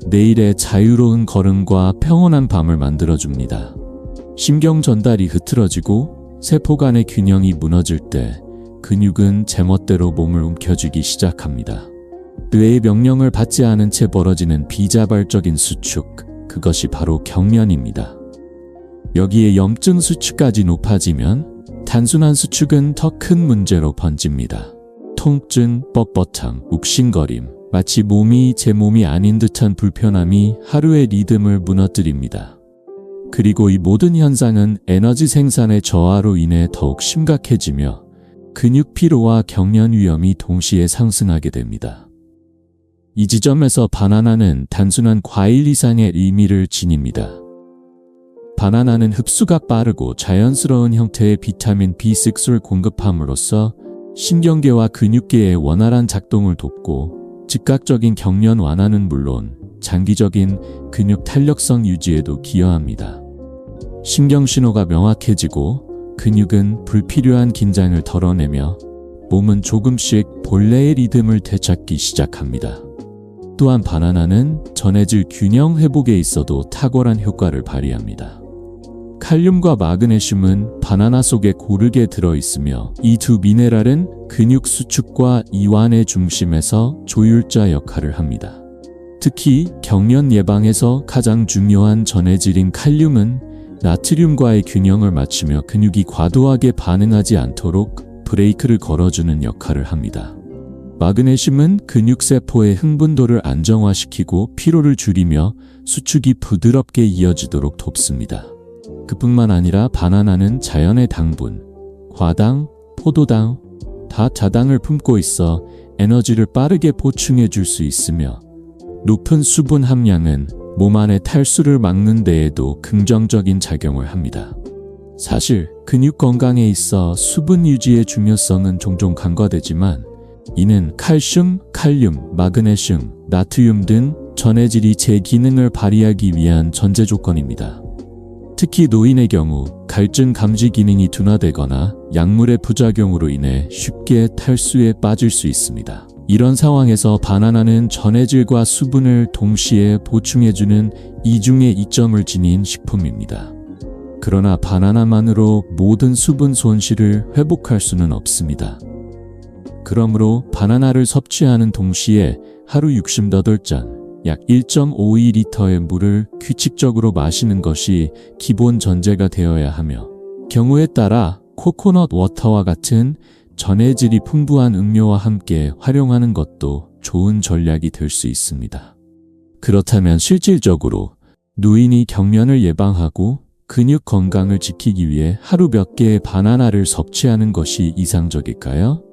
내일의 자유로운 걸음과 평온한 밤을 만들어줍니다. 신경 전달이 흐트러지고 세포 간의 균형이 무너질 때 근육은 제멋대로 몸을 움켜쥐기 시작합니다. 뇌의 명령을 받지 않은 채 벌어지는 비자발적인 수축, 그것이 바로 경련입니다. 여기에 염증 수치까지 높아지면 단순한 수축은 더 큰 문제로 번집니다. 통증, 뻣뻣함, 욱신거림, 마치 몸이 제 몸이 아닌 듯한 불편함이 하루의 리듬을 무너뜨립니다. 그리고 이 모든 현상은 에너지 생산의 저하로 인해 더욱 심각해지며 근육 피로와 경련 위험이 동시에 상승하게 됩니다. 이 지점에서 바나나는 단순한 과일 이상의 의미를 지닙니다. 바나나는 흡수가 빠르고 자연스러운 형태의 비타민 B6를 공급함으로써 신경계와 근육계의 원활한 작동을 돕고 즉각적인 경련 완화는 물론 장기적인 근육 탄력성 유지에도 기여합니다. 신경신호가 명확해지고 근육은 불필요한 긴장을 덜어내며 몸은 조금씩 본래의 리듬을 되찾기 시작합니다. 또한 바나나는 전해질 균형 회복에 있어도 탁월한 효과를 발휘합니다. 칼륨과 마그네슘은 바나나 속에 고르게 들어있으며 이 두 미네랄은 근육 수축과 이완의 중심에서 조율자 역할을 합니다. 특히 경련 예방에서 가장 중요한 전해질인 칼륨은 나트륨과의 균형을 맞추며 근육이 과도하게 반응하지 않도록 브레이크를 걸어주는 역할을 합니다. 마그네슘은 근육세포의 흥분도를 안정화시키고 피로를 줄이며 수축이 부드럽게 이어지도록 돕습니다. 그뿐만 아니라 바나나는 자연의 당분, 과당, 포도당, 다자당을 품고 있어 에너지를 빠르게 보충해 줄 수 있으며 높은 수분 함량은 몸 안의 탈수를 막는 데에도 긍정적인 작용을 합니다. 사실 근육 건강에 있어 수분 유지의 중요성은 종종 간과되지만 이는 칼슘, 칼륨, 마그네슘, 나트륨 등 전해질이 제 기능을 발휘하기 위한 전제 조건입니다. 특히 노인의 경우 갈증 감지 기능이 둔화되거나 약물의 부작용으로 인해 쉽게 탈수에 빠질 수 있습니다. 이런 상황에서 바나나는 전해질과 수분을 동시에 보충해주는 이중의 이점을 지닌 식품입니다. 그러나 바나나만으로 모든 수분 손실을 회복할 수는 없습니다. 그러므로 바나나를 섭취하는 동시에 하루 68잔, 약 1.52리터의 물을 규칙적으로 마시는 것이 기본 전제가 되어야 하며 경우에 따라 코코넛 워터와 같은 전해질이 풍부한 음료와 함께 활용하는 것도 좋은 전략이 될 수 있습니다. 그렇다면 실질적으로 노인이 경련을 예방하고 근육 건강을 지키기 위해 하루 몇 개의 바나나를 섭취하는 것이 이상적일까요?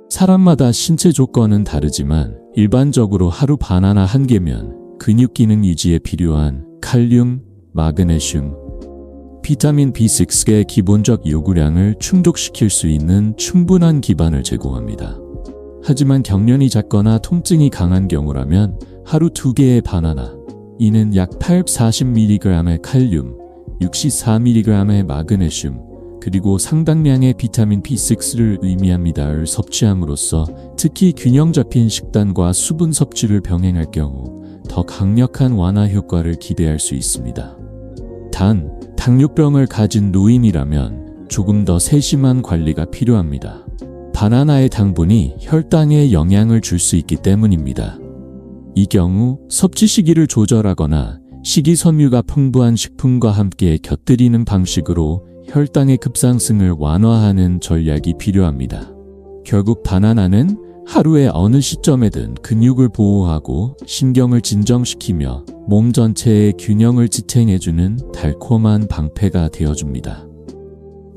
사람마다 신체 조건은 다르지만 일반적으로 하루 바나나 1개면 근육 기능 유지에 필요한 칼륨, 마그네슘, 비타민 B6의 기본적 요구량을 충족시킬 수 있는 충분한 기반을 제공합니다. 하지만 경련이 잦거나 통증이 강한 경우라면 하루 2개의 바나나, 이는 약 840mg의 칼륨, 64mg의 마그네슘, 그리고 상당량의 비타민 B6를 의미합니다를 섭취함으로써 특히 균형 잡힌 식단과 수분 섭취를 병행할 경우 더 강력한 완화 효과를 기대할 수 있습니다. 단, 당뇨병을 가진 노인이라면 조금 더 세심한 관리가 필요합니다. 바나나의 당분이 혈당에 영향을 줄 수 있기 때문입니다. 이 경우 섭취 시기를 조절하거나 식이섬유가 풍부한 식품과 함께 곁들이는 방식으로 혈당의 급상승을 완화하는 전략이 필요합니다. 결국 바나나는 하루의 어느 시점에든 근육을 보호하고 신경을 진정시키며 몸 전체의 균형을 지탱해주는 달콤한 방패가 되어줍니다.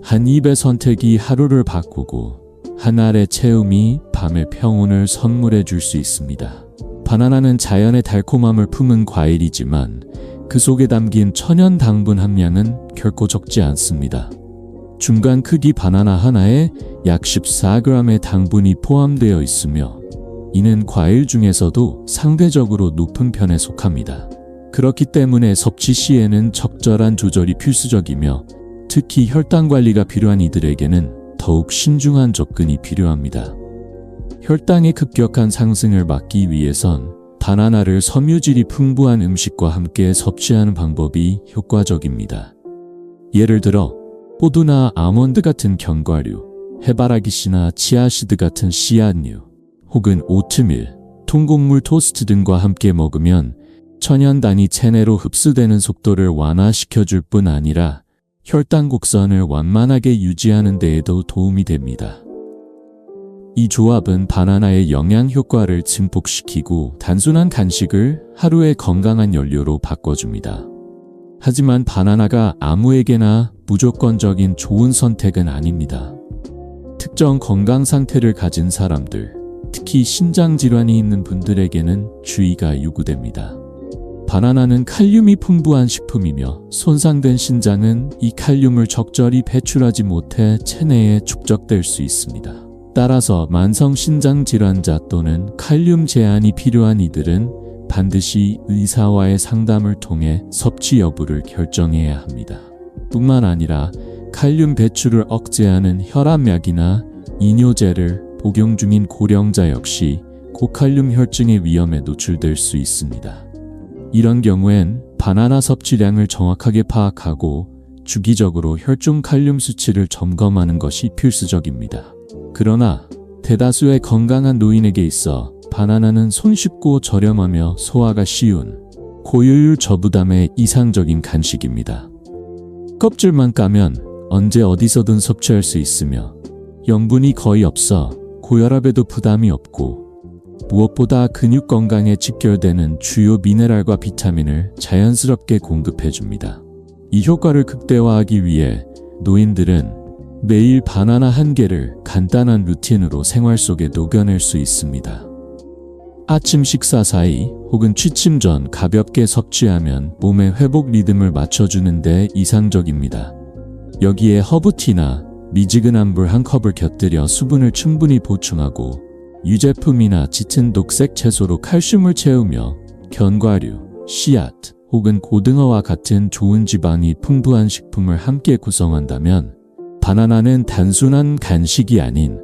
한 입의 선택이 하루를 바꾸고 한 알의 채움이 밤의 평온을 선물해 줄 수 있습니다. 바나나는 자연의 달콤함을 품은 과일이지만 그 속에 담긴 천연 당분 함량은 결코 적지 않습니다. 중간 크기 바나나 하나에 약 14g의 당분이 포함되어 있으며 이는 과일 중에서도 상대적으로 높은 편에 속합니다. 그렇기 때문에 섭취 시에는 적절한 조절이 필수적이며 특히 혈당 관리가 필요한 이들에게는 더욱 신중한 접근이 필요합니다. 혈당의 급격한 상승을 막기 위해선 바나나를 섬유질이 풍부한 음식과 함께 섭취하는 방법이 효과적입니다. 예를 들어 호두나 아몬드 같은 견과류, 해바라기씨나 치아시드 같은 씨앗류, 혹은 오트밀, 통곡물 토스트 등과 함께 먹으면 천연단이 체내로 흡수되는 속도를 완화시켜줄 뿐 아니라 혈당 곡선을 완만하게 유지하는 데에도 도움이 됩니다. 이 조합은 바나나의 영양 효과를 증폭시키고 단순한 간식을 하루의 건강한 연료로 바꿔줍니다. 하지만 바나나가 아무에게나 무조건적인 좋은 선택은 아닙니다. 특정 건강 상태를 가진 사람들, 특히 신장 질환이 있는 분들에게는 주의가 요구됩니다. 바나나는 칼륨이 풍부한 식품이며 손상된 신장은 이 칼륨을 적절히 배출하지 못해 체내에 축적될 수 있습니다. 따라서 만성 신장 질환자 또는 칼륨 제한이 필요한 이들은 반드시 의사와의 상담을 통해 섭취 여부를 결정해야 합니다. 뿐만 아니라 칼륨 배출을 억제하는 혈압약이나 이뇨제를 복용 중인 고령자 역시 고칼륨 혈증의 위험에 노출될 수 있습니다. 이런 경우엔 바나나 섭취량을 정확하게 파악하고 주기적으로 혈중 칼륨 수치를 점검하는 것이 필수적입니다. 그러나 대다수의 건강한 노인에게 있어 바나나는 손쉽고 저렴하며 소화가 쉬운 고효율 저부담의 이상적인 간식입니다. 껍질만 까면 언제 어디서든 섭취할 수 있으며 영분이 거의 없어 고혈압에도 부담이 없고 무엇보다 근육 건강에 직결되는 주요 미네랄과 비타민을 자연스럽게 공급해줍니다. 이 효과를 극대화하기 위해 노인들은 매일 바나나 한 개를 간단한 루틴으로 생활 속에 녹여낼 수 있습니다. 아침 식사 사이 혹은 취침 전 가볍게 섭취하면 몸의 회복 리듬을 맞춰주는 데 이상적입니다. 여기에 허브티나 미지근한 물 한 컵을 곁들여 수분을 충분히 보충하고 유제품이나 짙은 녹색 채소로 칼슘을 채우며 견과류, 씨앗 혹은 고등어와 같은 좋은 지방이 풍부한 식품을 함께 구성한다면 바나나는 단순한 간식이 아닌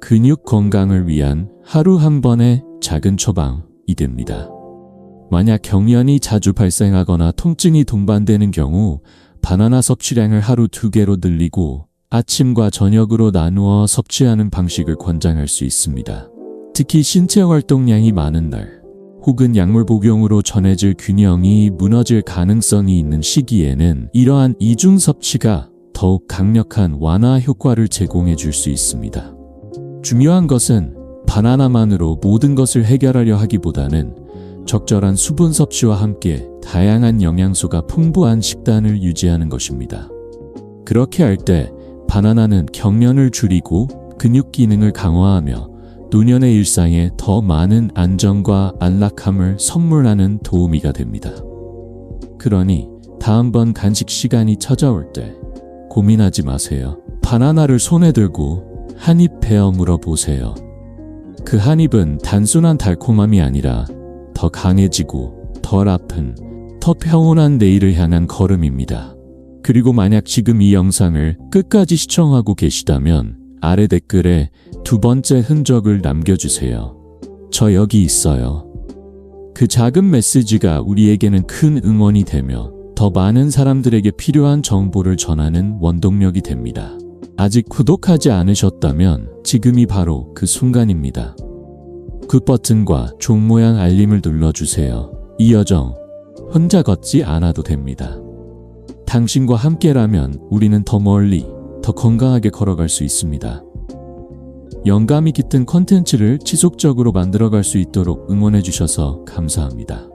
근육 건강을 위한 하루 한 번의 작은 처방이 됩니다. 만약 경련이 자주 발생하거나 통증이 동반되는 경우 바나나 섭취량을 하루 2개로 늘리고 아침과 저녁으로 나누어 섭취하는 방식을 권장할 수 있습니다. 특히 신체 활동량이 많은 날 혹은 약물 복용으로 전해질 균형이 무너질 가능성이 있는 시기에는 이러한 이중 섭취가 더욱 강력한 완화 효과를 제공해 줄 수 있습니다. 중요한 것은 바나나만으로 모든 것을 해결하려 하기보다는 적절한 수분 섭취와 함께 다양한 영양소가 풍부한 식단을 유지하는 것입니다. 그렇게 할 때 바나나는 경련을 줄이고 근육 기능을 강화하며 노년의 일상에 더 많은 안정과 안락함을 선물하는 도우미가 됩니다. 그러니 다음번 간식 시간이 찾아올 때 고민하지 마세요. 바나나를 손에 들고 한 입 베어 물어보세요. 그 한 입은 단순한 달콤함이 아니라 더 강해지고 덜 아픈, 더 평온한 내일을 향한 걸음입니다. 그리고 만약 지금 이 영상을 끝까지 시청하고 계시다면 아래 댓글에 2번째 흔적을 남겨주세요. 저 여기 있어요. 그 작은 메시지가 우리에게는 큰 응원이 되며 더 많은 사람들에게 필요한 정보를 전하는 원동력이 됩니다. 아직 구독하지 않으셨다면 지금이 바로 그 순간입니다. 굿 버튼과 종 모양 알림을 눌러주세요. 이 여정 혼자 걷지 않아도 됩니다. 당신과 함께라면 우리는 더 멀리, 더 건강하게 걸어갈 수 있습니다. 영감이 깃든 콘텐츠를 지속적으로 만들어갈 수 있도록 응원해주셔서 감사합니다.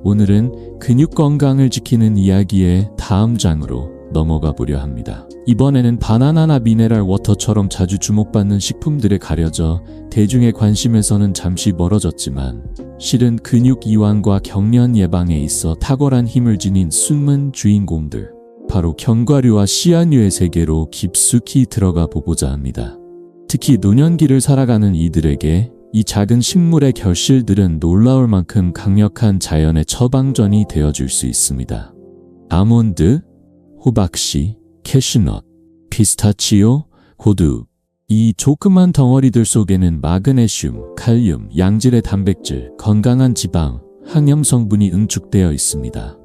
오늘은 근육 건강을 지키는 이야기의 다음 장으로 넘어가 보려 합니다. 이번에는 바나나나 미네랄 워터처럼 자주 주목받는 식품들에 가려져 대중의 관심에서는 잠시 멀어졌지만 실은 근육 이완과 경련 예방에 있어 탁월한 힘을 지닌 숨은 주인공들, 바로 견과류와 씨앗류의 세계로 깊숙이 들어가 보고자 합니다. 특히 노년기를 살아가는 이들에게 이 작은 식물의 결실들은 놀라울 만큼 강력한 자연의 처방전이 되어줄 수 있습니다. 아몬드, 호박씨, 캐슈넛, 피스타치오, 고두, 이 조그만 덩어리들 속에는 마그네슘, 칼륨, 양질의 단백질, 건강한 지방, 항염 성분이 응축되어 있습니다.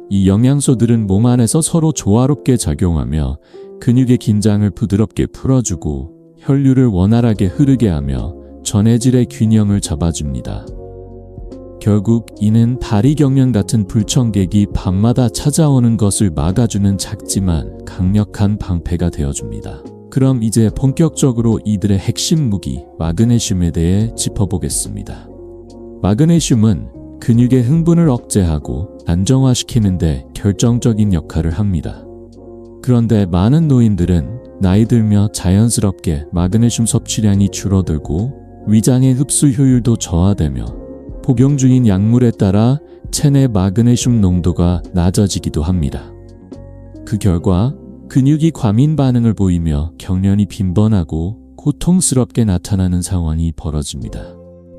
이 영양소들은 몸 안에서 서로 조화롭게 작용하며 근육의 긴장을 부드럽게 풀어주고 혈류를 원활하게 흐르게 하며 전해질의 균형을 잡아줍니다. 결국 이는 다리 경련 같은 불청객이 밤마다 찾아오는 것을 막아주는 작지만 강력한 방패가 되어줍니다. 그럼 이제 본격적으로 이들의 핵심 무기 마그네슘에 대해 짚어보겠습니다. 마그네슘은 근육의 흥분을 억제하고 안정화시키는 데 결정적인 역할을 합니다. 그런데 많은 노인들은 나이 들며 자연스럽게 마그네슘 섭취량이 줄어들고 위장의 흡수 효율도 저하되며 복용 중인 약물에 따라 체내 마그네슘 농도가 낮아지기도 합니다. 그 결과 근육이 과민 반응을 보이며 경련이 빈번하고 고통스럽게 나타나는 상황이 벌어집니다.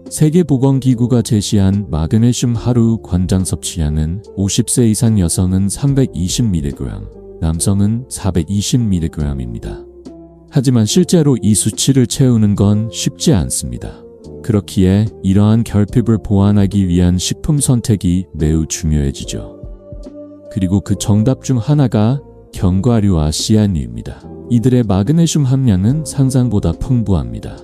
세계보건기구가 제시한 마그네슘 하루 권장 섭취량은 50세 이상 여성은 320mg, 남성은 420mg입니다. 하지만 실제로 이 수치를 채우는 건 쉽지 않습니다. 그렇기에 이러한 결핍을 보완하기 위한 식품 선택이 매우 중요해지죠. 그리고 그 정답 중 하나가 견과류와 씨앗류입니다. 이들의 마그네슘 함량은 상상보다 풍부합니다.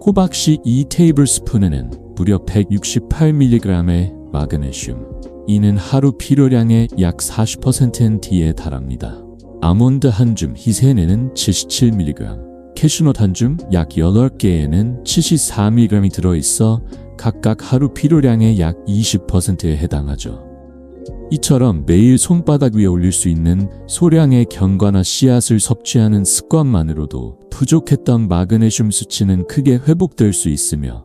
호박씨 2테이블스푼에는 무려 168mg의 마그네슘, 이는 하루 필요량의 약 40%에 달합니다. 아몬드 한 줌 희새에는 77mg, 캐슈넛 한 줌 약 8개에는 74mg이 들어있어 각각 하루 필요량의 약 20%에 해당하죠. 이처럼 매일 손바닥 위에 올릴 수 있는 소량의 견과나 씨앗을 섭취하는 습관만으로도 부족했던 마그네슘 수치는 크게 회복될 수 있으며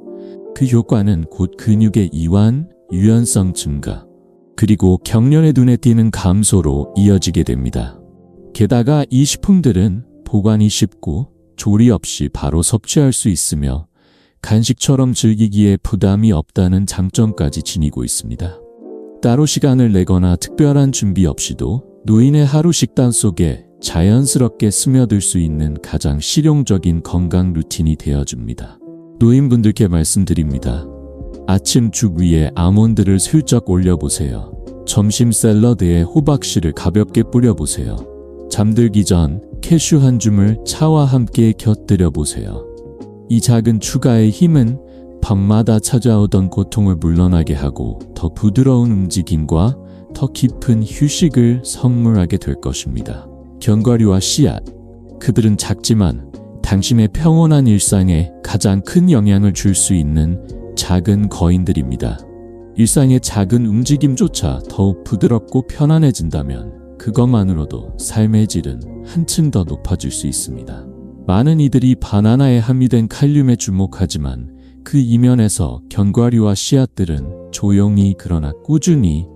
그 효과는 곧 근육의 이완, 유연성 증가, 그리고 경련의 눈에 띄는 감소로 이어지게 됩니다. 게다가 이 식품들은 보관이 쉽고 조리 없이 바로 섭취할 수 있으며 간식처럼 즐기기에 부담이 없다는 장점까지 지니고 있습니다. 따로 시간을 내거나 특별한 준비 없이도 노인의 하루 식단 속에 자연스럽게 스며들 수 있는 가장 실용적인 건강 루틴이 되어줍니다. 노인분들께 말씀드립니다. 아침 죽 위에 아몬드를 슬쩍 올려보세요. 점심 샐러드에 호박씨를 가볍게 뿌려보세요. 잠들기 전 캐슈 한 줌을 차와 함께 곁들여 보세요. 이 작은 추가의 힘은 밤마다 찾아오던 고통을 물러나게 하고 더 부드러운 움직임과 더 깊은 휴식을 선물하게 될 것입니다. 견과류와 씨앗, 그들은 작지만 당신의 평온한 일상에 가장 큰 영향을 줄 수 있는 작은 거인들입니다. 일상의 작은 움직임조차 더욱 부드럽고 편안해진다면 그것만으로도 삶의 질은 한층 더 높아질 수 있습니다. 많은 이들이 바나나에 함유된 칼륨에 주목하지만 그 이면에서 견과류와 씨앗들은 조용히 그러나 꾸준히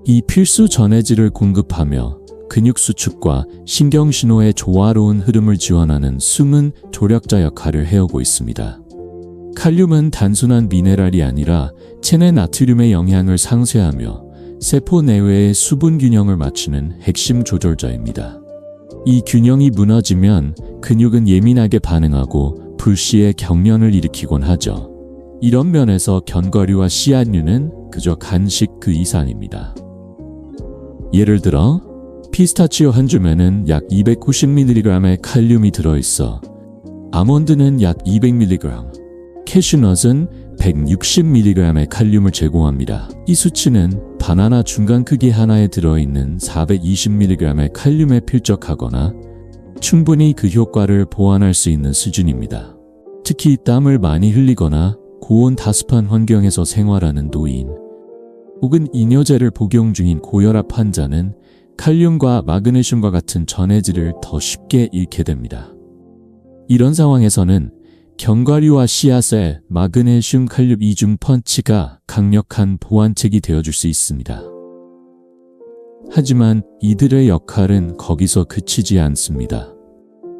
이 필수 전해질을 공급하며 근육 수축과 신경신호의 조화로운 흐름을 지원하는 숨은 조력자 역할을 해오고 있습니다. 칼륨은 단순한 미네랄이 아니라 체내 나트륨의 영향을 상쇄하며 세포 내외의 수분 균형을 맞추는 핵심 조절자입니다. 이 균형이 무너지면 근육은 예민하게 반응하고 불시에 경련을 일으키곤 하죠. 이런 면에서 견과류와 씨앗류는 그저 간식 그 이상입니다. 예를 들어 피스타치오 한 줌에는 약 290mg의 칼륨이 들어있어 아몬드는 약 200mg, 캐슈넛은 160mg의 칼륨을 제공합니다. 이 수치는 바나나 중간 크기 하나에 들어있는 420mg의 칼륨에 필적하거나 충분히 그 효과를 보완할 수 있는 수준입니다. 특히 땀을 많이 흘리거나 고온 다습한 환경에서 생활하는 노인, 혹은 이뇨제를 복용 중인 고혈압 환자는 칼륨과 마그네슘과 같은 전해질을 더 쉽게 잃게 됩니다. 이런 상황에서는 견과류와 씨앗의 마그네슘 칼륨 이중 펀치가 강력한 보완책이 되어줄 수 있습니다. 하지만 이들의 역할은 거기서 그치지 않습니다.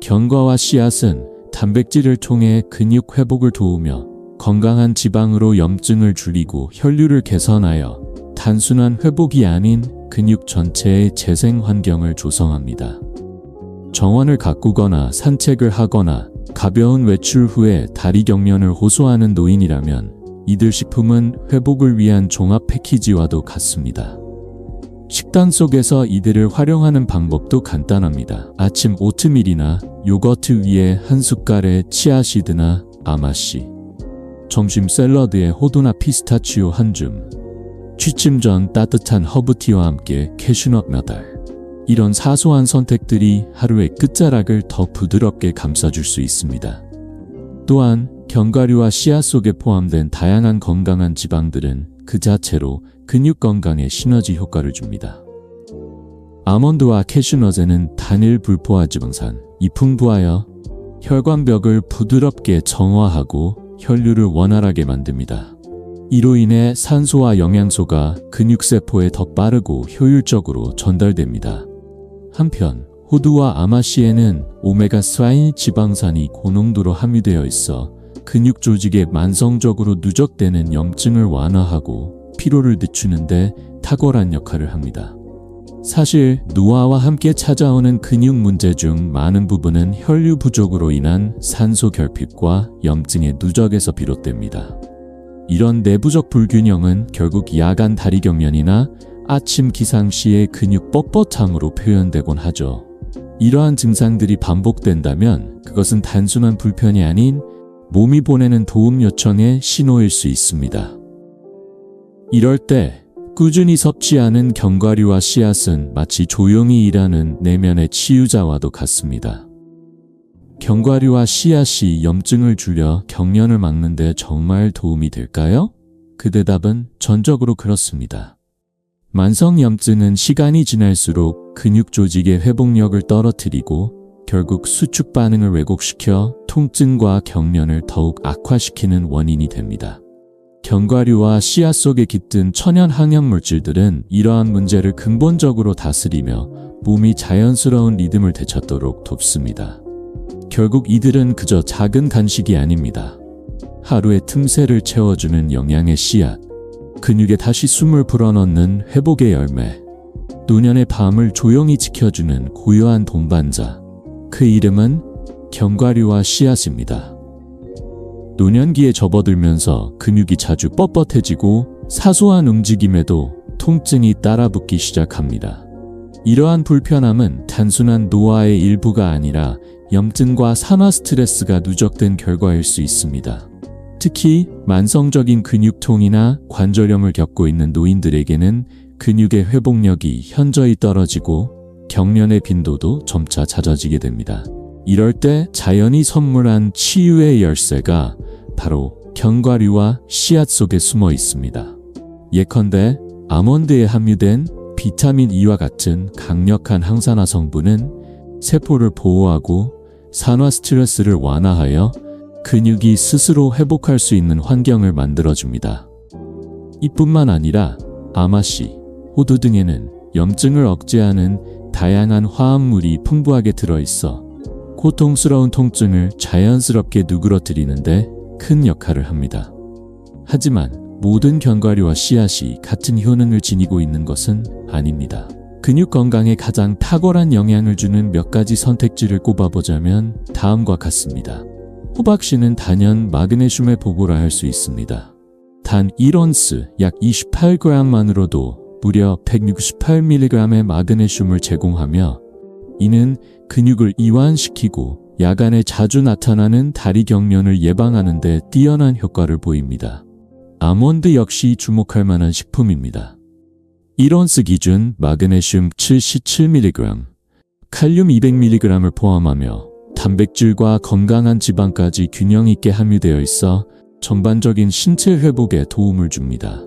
견과와 씨앗은 단백질을 통해 근육 회복을 도우며 건강한 지방으로 염증을 줄이고 혈류를 개선하여 단순한 회복이 아닌 근육 전체의 재생 환경을 조성합니다. 정원을 가꾸거나 산책을 하거나 가벼운 외출 후에 다리 경련을 호소하는 노인이라면 이들 식품은 회복을 위한 종합 패키지와도 같습니다. 식단 속에서 이들을 활용하는 방법도 간단합니다. 아침 오트밀이나 요거트 위에 한 숟갈의 치아씨드나 아마씨, 점심 샐러드에 호두나 피스타치오 한 줌, 취침 전 따뜻한 허브티와 함께 캐슈넛 몇 알. 이런 사소한 선택들이 하루의 끝자락을 더 부드럽게 감싸줄 수 있습니다. 또한 견과류와 씨앗 속에 포함된 다양한 건강한 지방들은 그 자체로 근육 건강에 시너지 효과를 줍니다. 아몬드와 캐슈넛에는 단일 불포화 지방산, 이 풍부하여 혈관벽을 부드럽게 정화하고 혈류를 원활하게 만듭니다. 이로 인해 산소와 영양소가 근육세포에 더 빠르고 효율적으로 전달됩니다. 한편 호두와 아마씨에는 오메가3 지방산이 고농도로 함유되어 있어 근육 조직에 만성적으로 누적되는 염증을 완화하고 피로를 늦추는 데 탁월한 역할을 합니다. 사실 노화와 함께 찾아오는 근육 문제 중 많은 부분은 혈류 부족으로 인한 산소 결핍과 염증의 누적에서 비롯됩니다. 이런 내부적 불균형은 결국 야간 다리 경련이나 아침 기상 시의 근육 뻣뻣함으로 표현되곤 하죠. 이러한 증상들이 반복된다면 그것은 단순한 불편이 아닌 몸이 보내는 도움 요청의 신호일 수 있습니다. 이럴 때 꾸준히 섭취하는 견과류와 씨앗은 마치 조용히 일하는 내면의 치유자와도 같습니다. 견과류와 씨앗이 염증을 줄여 경련을 막는 데 정말 도움이 될까요? 그 대답은 전적으로 그렇습니다. 만성염증은 시간이 지날수록 근육 조직의 회복력을 떨어뜨리고 결국 수축 반응을 왜곡시켜 통증과 경련을 더욱 악화시키는 원인이 됩니다. 견과류와 씨앗 속에 깃든 천연 항염 물질들은 이러한 문제를 근본적으로 다스리며 몸이 자연스러운 리듬을 되찾도록 돕습니다. 결국 이들은 그저 작은 간식이 아닙니다. 하루의 틈새를 채워주는 영양의 씨앗, 근육에 다시 숨을 불어넣는 회복의 열매, 노년의 밤을 조용히 지켜주는 고요한 동반자, 그 이름은 견과류와 씨앗입니다. 노년기에 접어들면서 근육이 자주 뻣뻣해지고 사소한 움직임에도 통증이 따라붙기 시작합니다. 이러한 불편함은 단순한 노화의 일부가 아니라 염증과 산화 스트레스가 누적된 결과일 수 있습니다. 특히 만성적인 근육통이나 관절염을 겪고 있는 노인들에게는 근육의 회복력이 현저히 떨어지고 경련의 빈도도 점차 잦아지게 됩니다. 이럴 때 자연이 선물한 치유의 열쇠가 바로 견과류와 씨앗 속에 숨어 있습니다. 예컨대 아몬드에 함유된 비타민 E와 같은 강력한 항산화 성분은 세포를 보호하고 산화 스트레스를 완화하여 근육이 스스로 회복할 수 있는 환경을 만들어줍니다. 이뿐만 아니라 아마씨, 호두 등에는 염증을 억제하는 다양한 화합물이 풍부하게 들어있어 고통스러운 통증을 자연스럽게 누그러뜨리는데 큰 역할을 합니다. 하지만 모든 견과류와 씨앗이 같은 효능을 지니고 있는 것은 아닙니다. 근육 건강에 가장 탁월한 영향을 주는 몇 가지 선택지를 꼽아보자면 다음과 같습니다. 호박씨는 단연 마그네슘의 보고라 할 수 있습니다. 단 1온스 약 28g만으로도 무려 168mg의 마그네슘을 제공하며 이는 근육을 이완시키고 야간에 자주 나타나는 다리 경련을 예방하는 데 뛰어난 효과를 보입니다. 아몬드 역시 주목할 만한 식품입니다. 1온스 기준 마그네슘 77mg, 칼륨 200mg을 포함하며 단백질과 건강한 지방까지 균형 있게 함유되어 있어 전반적인 신체 회복에 도움을 줍니다.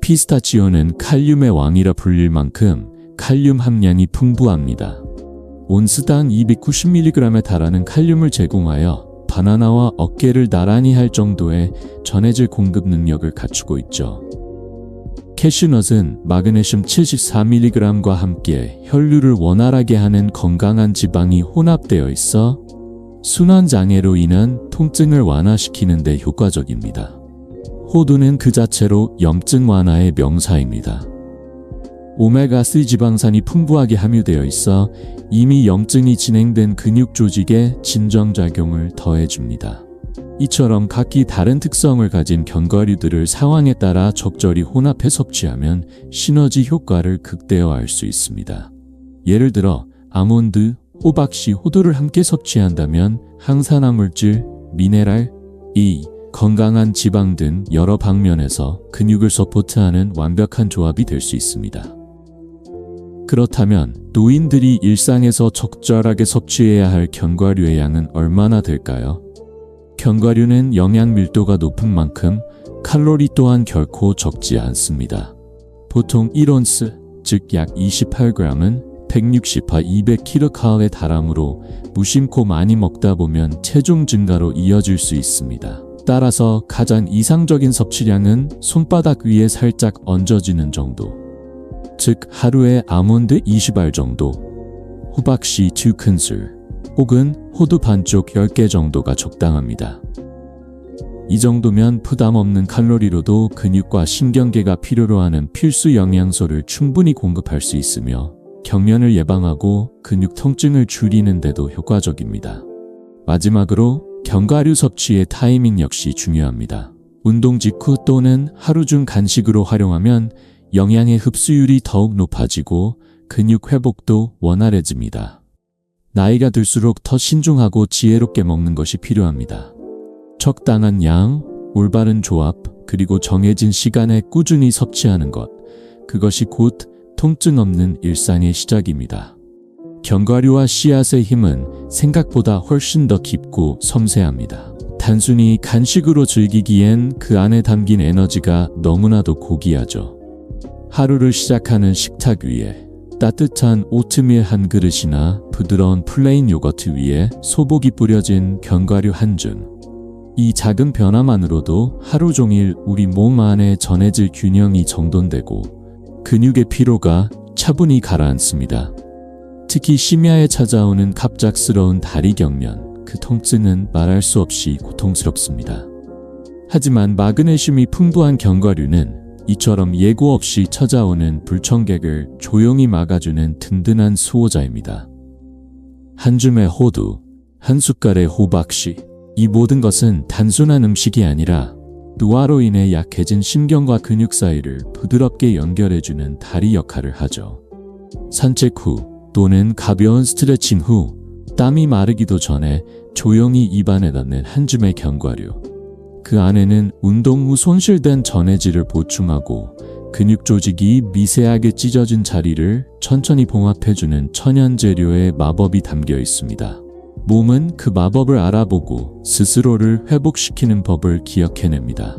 피스타치오는 칼륨의 왕이라 불릴 만큼 칼륨 함량이 풍부합니다. 온스당 290mg에 달하는 칼륨을 제공하여 바나나와 어깨를 나란히 할 정도의 전해질 공급 능력을 갖추고 있죠. 캐슈넛은 마그네슘 74mg과 함께 혈류를 원활하게 하는 건강한 지방이 혼합되어 있어 순환장애로 인한 통증을 완화시키는 데 효과적입니다. 호두는 그 자체로 염증 완화의 명사입니다. 오메가3 지방산이 풍부하게 함유되어 있어 이미 염증이 진행된 근육 조직에 진정작용을 더해줍니다. 이처럼 각기 다른 특성을 가진 견과류들을 상황에 따라 적절히 혼합해 섭취하면 시너지 효과를 극대화할 수 있습니다. 예를 들어 아몬드, 호박씨, 호두를 함께 섭취한다면 항산화 물질, 미네랄, 건강한 지방 등 여러 방면에서 근육을 서포트하는 완벽한 조합이 될 수 있습니다. 그렇다면 노인들이 일상에서 적절하게 섭취해야 할 견과류의 양은 얼마나 될까요? 견과류는 영양 밀도가 높은 만큼 칼로리 또한 결코 적지 않습니다. 보통 1온스, 즉 약 28g은 160화 200kcal에 달하므로 무심코 많이 먹다 보면 체중 증가로 이어질 수 있습니다. 따라서 가장 이상적인 섭취량은 손바닥 위에 살짝 얹어지는 정도. 즉 하루에 아몬드 20알 정도, 호박씨 2큰술, 혹은 호두 반쪽 10개 정도가 적당합니다. 이 정도면 부담 없는 칼로리로도 근육과 신경계가 필요로 하는 필수 영양소를 충분히 공급할 수 있으며 경련을 예방하고 근육 통증을 줄이는 데도 효과적입니다. 마지막으로 견과류 섭취의 타이밍 역시 중요합니다. 운동 직후 또는 하루 중 간식으로 활용하면 영양의 흡수율이 더욱 높아지고 근육 회복도 원활해집니다. 나이가 들수록 더 신중하고 지혜롭게 먹는 것이 필요합니다. 적당한 양, 올바른 조합, 그리고 정해진 시간에 꾸준히 섭취하는 것. 그것이 곧 통증 없는 일상의 시작입니다. 견과류와 씨앗의 힘은 생각보다 훨씬 더 깊고 섬세합니다. 단순히 간식으로 즐기기엔 그 안에 담긴 에너지가 너무나도 고귀하죠. 하루를 시작하는 식탁 위에 따뜻한 오트밀 한 그릇이나 부드러운 플레인 요거트 위에 소복이 뿌려진 견과류 한 줌. 이 작은 변화만으로도 하루 종일 우리 몸 안에 전해질 균형이 정돈되고 근육의 피로가 차분히 가라앉습니다. 특히 심야에 찾아오는 갑작스러운 다리 경련, 그 통증은 말할 수 없이 고통스럽습니다. 하지만 마그네슘이 풍부한 견과류는 이처럼 예고 없이 찾아오는 불청객을 조용히 막아주는 든든한 수호자입니다. 한 줌의 호두, 한 숟갈의 호박씨, 이 모든 것은 단순한 음식이 아니라 노화로 인해 약해진 신경과 근육 사이를 부드럽게 연결해주는 다리 역할을 하죠. 산책 후 또는 가벼운 스트레칭 후 땀이 마르기도 전에 조용히 입안에 넣는 한 줌의 견과류. 그 안에는 운동 후 손실된 전해질을 보충하고 근육 조직이 미세하게 찢어진 자리를 천천히 봉합해주는 천연 재료의 마법이 담겨 있습니다. 몸은 그 마법을 알아보고 스스로를 회복시키는 법을 기억해냅니다.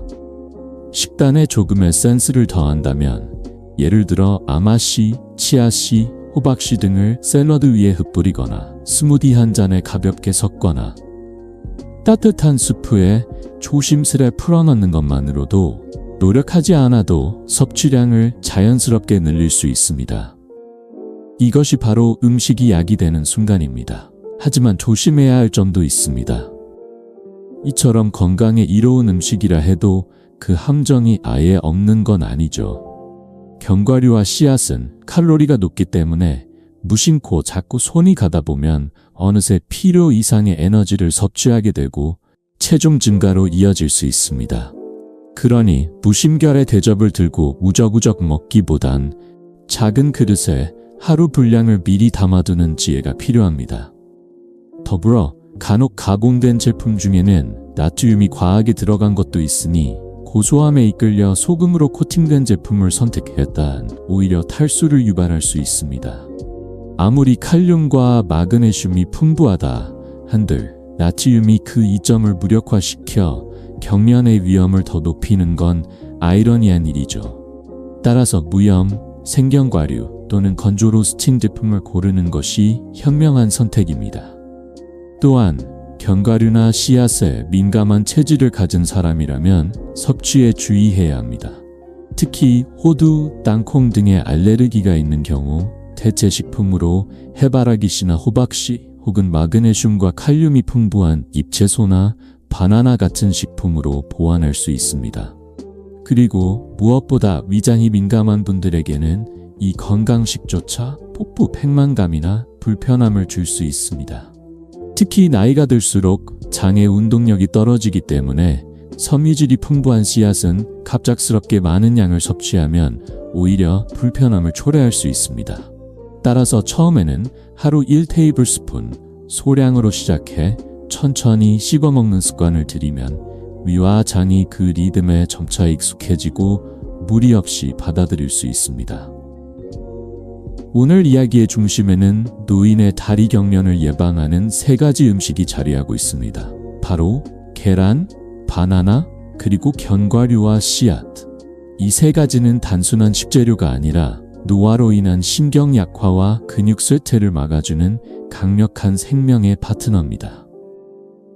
식단에 조금의 센스를 더한다면, 예를 들어 아마씨, 치아씨, 호박씨 등을 샐러드 위에 흩뿌리거나 스무디 한 잔에 가볍게 섞거나 따뜻한 수프에 조심스레 풀어넣는 것만으로도 노력하지 않아도 섭취량을 자연스럽게 늘릴 수 있습니다. 이것이 바로 음식이 약이 되는 순간입니다. 하지만 조심해야 할 점도 있습니다. 이처럼 건강에 이로운 음식이라 해도 그 함정이 아예 없는 건 아니죠. 견과류와 씨앗은 칼로리가 높기 때문에 무심코 자꾸 손이 가다 보면 어느새 필요 이상의 에너지를 섭취하게 되고 체중 증가로 이어질 수 있습니다. 그러니 무심결에 대접을 들고 우적우적 먹기보단 작은 그릇에 하루 분량을 미리 담아두는 지혜가 필요합니다. 더불어 간혹 가공된 제품 중에는 나트륨이 과하게 들어간 것도 있으니 고소함에 이끌려 소금으로 코팅된 제품을 선택했다간 오히려 탈수를 유발할 수 있습니다. 아무리 칼륨과 마그네슘이 풍부하다 한들 나트륨이 그 이점을 무력화시켜 경련의 위험을 더 높이는 건 아이러니한 일이죠. 따라서 무염, 생견과류 또는 건조 로스팅 제품을 고르는 것이 현명한 선택입니다. 또한 견과류나 씨앗에 민감한 체질을 가진 사람이라면 섭취에 주의해야 합니다. 특히 호두, 땅콩 등의 알레르기가 있는 경우 대체 식품으로 해바라기씨나 호박씨 혹은 마그네슘과 칼륨이 풍부한 잎채소나 바나나 같은 식품으로 보완할 수 있습니다. 그리고 무엇보다 위장이 민감한 분들에게는 이 건강식조차 폭부 팽만감이나 불편함을 줄 수 있습니다. 특히 나이가 들수록 장의 운동력이 떨어지기 때문에 섬유질이 풍부한 씨앗은 갑작스럽게 많은 양을 섭취하면 오히려 불편함을 초래할 수 있습니다. 따라서 처음에는 하루 1테이블스푼 소량으로 시작해 천천히 씹어먹는 습관을 들이면 위와 장이 그 리듬에 점차 익숙해지고 무리 없이 받아들일 수 있습니다. 오늘 이야기의 중심에는 노인의 다리 경련을 예방하는 3가지 음식이 자리하고 있습니다. 바로 계란, 바나나, 그리고 견과류와 씨앗. 이 3가지는 단순한 식재료가 아니라 노화로 인한 신경 약화와 근육 쇠퇴를 막아주는 강력한 생명의 파트너입니다.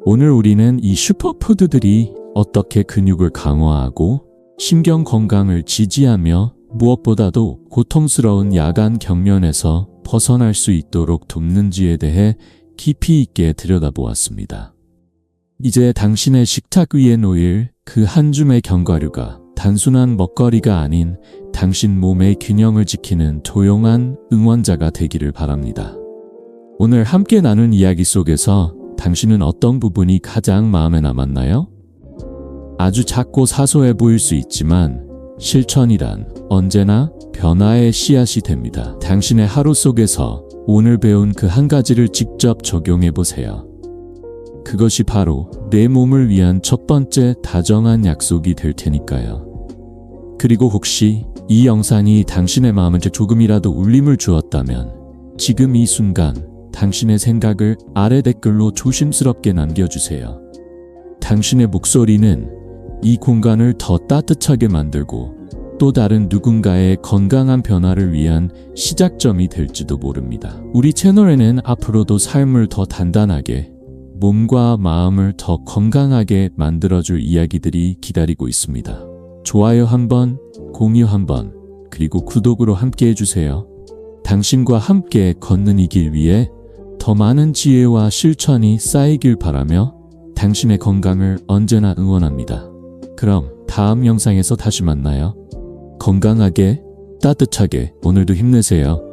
오늘 우리는 이 슈퍼푸드들이 어떻게 근육을 강화하고 신경 건강을 지지하며 무엇보다도 고통스러운 야간 경련에서 벗어날 수 있도록 돕는지에 대해 깊이 있게 들여다보았습니다. 이제 당신의 식탁 위에 놓일 그 한 줌의 견과류가 단순한 먹거리가 아닌 당신 몸의 균형을 지키는 조용한 응원자가 되기를 바랍니다. 오늘 함께 나눈 이야기 속에서 당신은 어떤 부분이 가장 마음에 남았나요? 아주 작고 사소해 보일 수 있지만 실천이란 언제나 변화의 씨앗이 됩니다. 당신의 하루 속에서 오늘 배운 그 한 가지를 직접 적용해 보세요. 그것이 바로 내 몸을 위한 첫 번째 다정한 약속이 될 테니까요. 그리고 혹시 이 영상이 당신의 마음에 조금이라도 울림을 주었다면 지금 이 순간 당신의 생각을 아래 댓글로 조심스럽게 남겨주세요. 당신의 목소리는 이 공간을 더 따뜻하게 만들고 또 다른 누군가의 건강한 변화를 위한 시작점이 될지도 모릅니다. 우리 채널에는 앞으로도 삶을 더 단단하게, 몸과 마음을 더 건강하게 만들어줄 이야기들이 기다리고 있습니다. 좋아요 한번, 공유 한번, 그리고 구독으로 함께 해주세요. 당신과 함께 걷는 이 길 위에 더 많은 지혜와 실천이 쌓이길 바라며 당신의 건강을 언제나 응원합니다. 그럼 다음 영상에서 다시 만나요. 건강하게, 따뜻하게 오늘도 힘내세요.